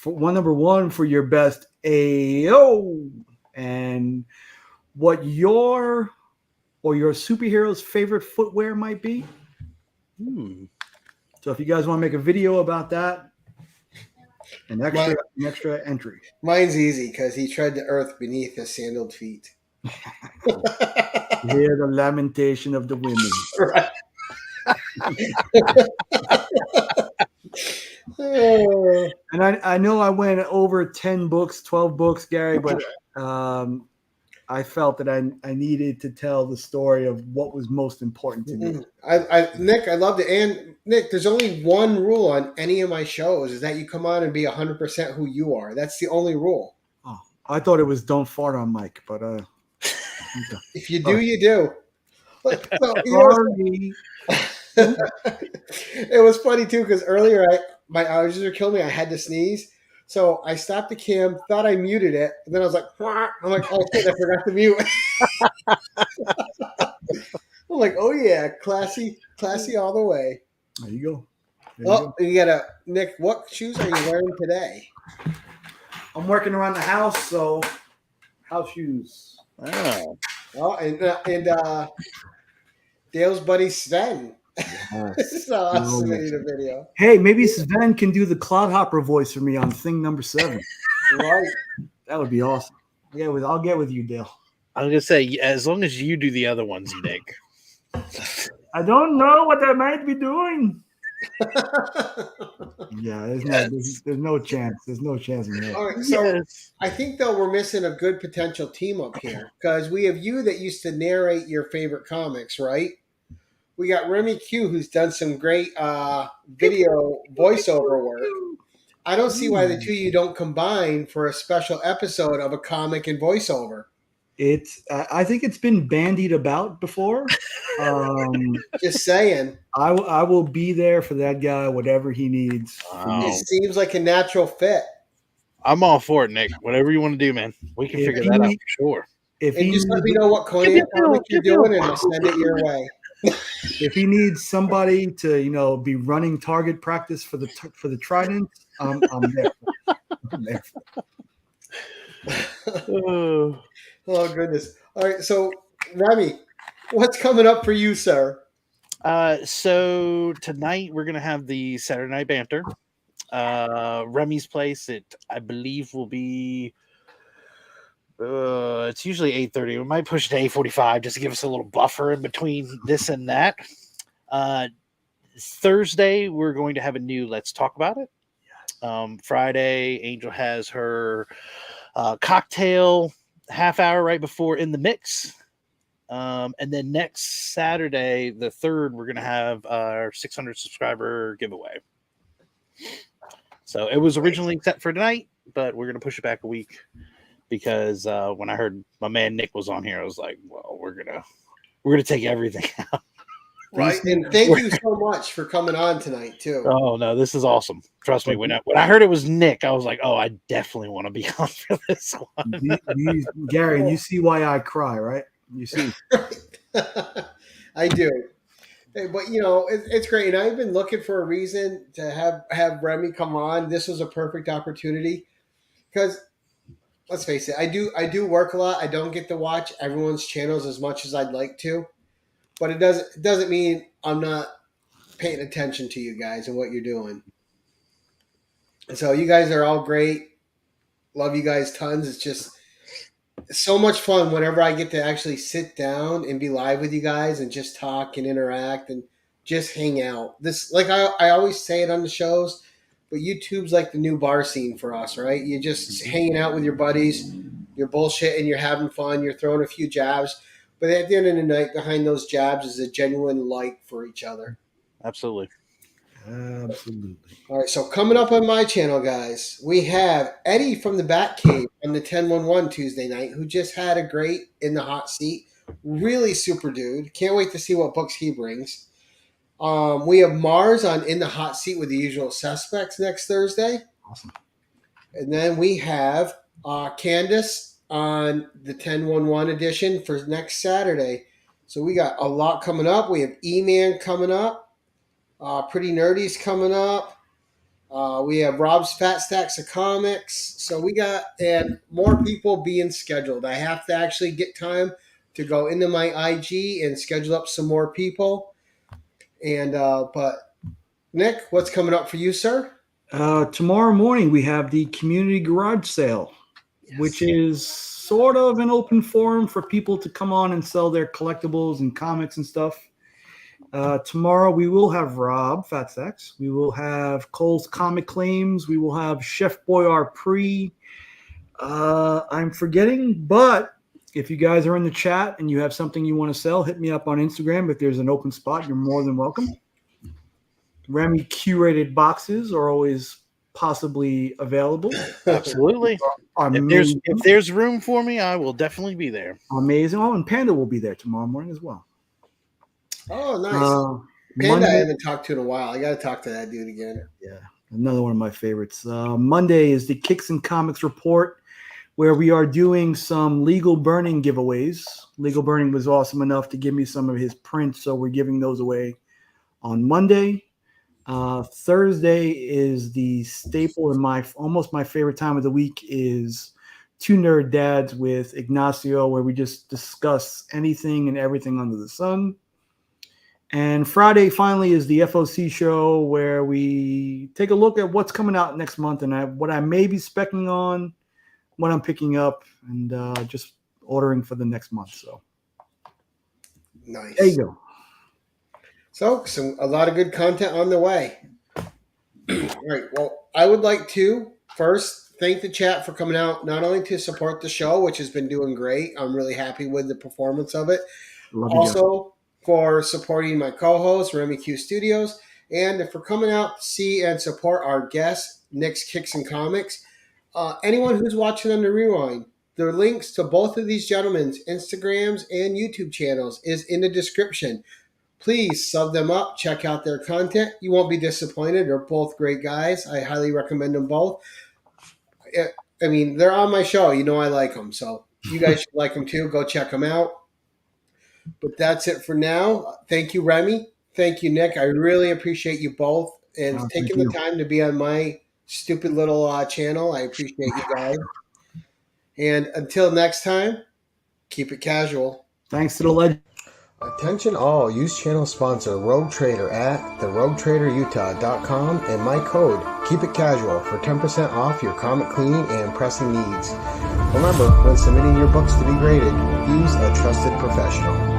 C: Number one for your best AO and what your superhero's favorite footwear might be. So if you guys want to make a video about that, an extra entry.
A: Mine's easy because he tread the earth beneath his sandaled feet.
C: Hear the lamentation of the women.
A: Right.
C: And I know I went over 10 books, 12 books, Gary, but I felt that I needed to tell the story of what was most important to me.
A: Nick, I loved it. And Nick, there's only one rule on any of my shows is that you come on and be 100% who you are. That's the only rule.
C: Oh, I thought it was don't fart on mic, but
A: if you do, you do. It was funny too because earlier my allergies were killing me. I had to sneeze, So I stopped the cam, thought I muted it, and then I was like, "Wah." I'm like, oh shit, I forgot to mute. I'm like, oh yeah, classy all the way.
C: There you go. There you
A: Oh,
C: go.
A: you got Nick, what shoes are you wearing today?
C: I'm working around the house, so house shoes.
B: Oh,
A: Oh, and Dale's buddy Sven.
C: Yes.
A: So I
C: Oh, yes.
A: made a video.
C: Hey, maybe Sven can do the Clodhopper voice for me on thing number 7.
A: Right.
C: That would be awesome. I'll get with you, Dale.
B: I was gonna say, as long as you do the other ones, Nick.
C: I don't know what I might be doing. Yeah, there's no chance. There's no chance in hell.
A: All right, so
B: Yes.
A: I think though we're missing a good potential team up here because we have you that used to narrate your favorite comics, right? We got RemyQ who's done some great video voiceover work. I don't see why the two of you don't combine for a special episode of a comic and voiceover.
C: I think it's been bandied about before.
A: Just saying.
C: I will be there for that guy, whatever he needs.
B: Wow.
A: It seems like a natural fit.
B: I'm all for it, Nick. Whatever you want to do, man. We can figure that out for sure.
C: If
A: And
C: he
A: just let me
C: needs-
A: know what Conan comic you're doing and I'll send it your way.
C: if he needs somebody to be running target practice for the Trident, I'm there. I'm there.
B: Oh.
A: Oh, goodness. All right, so Remy, what's coming up for you, sir?
B: So tonight we're gonna have the Saturday Night Banter. Remy's place. It I believe will be. It's usually 8:30. We might push it to 8:45 just to give us a little buffer in between this and that. Thursday we're going to have a new Let's Talk About It. Friday, Angel has her cocktail half hour right before In the Mix. And then next Saturday, the 3rd, we're going to have our 600 subscriber giveaway. So it was originally set for tonight, but we're going to push it back a week because when I heard my man Nick was on here, I was like, well, we're gonna take everything out.
A: Right. And thank you so much for coming on tonight, too.
B: Oh no, this is awesome. Trust me. When I heard it was Nick, I was like, oh, I definitely want to be on for this one.
C: Gary, you see why I cry, right? You see.
A: I do. Hey, but it's great. And I've been looking for a reason to have Remy come on. This was a perfect opportunity because let's face it, I do work a lot. I don't get to watch everyone's channels as much as I'd like to, but it doesn't mean I'm not paying attention to you guys and what you're doing. And so you guys are all great. Love you guys tons. It's just so much fun whenever I get to actually sit down and be live with you guys and just talk and interact and just hang out. This, like I always say it on the shows, but YouTube's like the new bar scene for us, right? You're just hanging out with your buddies, you're bullshitting, you're having fun, you're throwing a few jabs. But at the end of the night, behind those jabs is a genuine like for each other.
B: Absolutely.
C: Absolutely.
A: All right, so coming up on my channel, guys, we have Eddie from the Batcave on the 1011 Tuesday night, who just had a great In the Hot Seat. Really super dude. Can't wait to see what books he brings. We have Mars on In the Hot Seat with the Usual Suspects next Thursday.
C: Awesome.
A: And then we have Candace on the 1011 edition for next Saturday. So we got a lot coming up. We have E-Man coming up. Pretty Nerdy's coming up. We have Rob's Fat Stacks of Comics. So we got and more people being scheduled. I have to actually get time to go into my IG and schedule up some more people. And but Nick, what's coming up for you, sir?
C: Tomorrow morning we have the community garage sale, which is sort of an open forum for people to come on and sell their collectibles and comics and stuff. Tomorrow we will have Rob Fat Stacks. We will have Cole's Comic Claims. We will have Chef Boyardee. I'm forgetting, but if you guys are in the chat and you have something you want to sell, hit me up on Instagram. If there's an open spot, you're more than welcome. Remy curated boxes are always possibly available.
B: Absolutely. If there's room for me, I will definitely be there.
C: Amazing. Oh, and Panda will be there tomorrow morning as well.
A: Oh, nice. Panda I haven't talked to in a while. I got to talk to that dude again.
C: Yeah. Another one of my favorites. Monday is the Kix and Comics Report, where we are doing some Legal Burning giveaways. Legal Burning was awesome enough to give me some of his prints, so we're giving those away on Monday. Thursday is the staple, and almost my favorite time of the week is Two Nerd Dads with Ignacio, where we just discuss anything and everything under the sun. And Friday finally is the FOC show, where we take a look at what's coming out next month and what I may be specking on, what I'm picking up, and just ordering for the next month. So
A: Nice.
C: There you go.
A: So a lot of good content on the way. All right. Well, I would like to first thank the chat for coming out, not only to support the show, which has been doing great. I'm really happy with the performance of it.
C: Love you,
A: Also, for supporting my co-host, RemyQ Studios, and for coming out to see and support our guest, Nick's Kix and Comics. Anyone who's watching on the rewind, the links to both of these gentlemen's Instagrams and YouTube channels is in the description. Please sub them up, check out their content. You won't be disappointed. They're both great guys. I highly recommend them both. I mean, they're on my show. You know I like them, so you guys should like them too. Go check them out. But that's it for now. Thank you, Remy. Thank you, Nick. I really appreciate you both and taking the time to be on my stupid little channel. I appreciate you guys. And until next time, keep it casual.
C: Thanks to the legend.
A: Attention all, use channel sponsor Rogue Trader at theroguetraderutah.com and my code Keep It Casual for 10% off your comic cleaning and pressing needs. Remember, when submitting your books to be graded, use a trusted professional.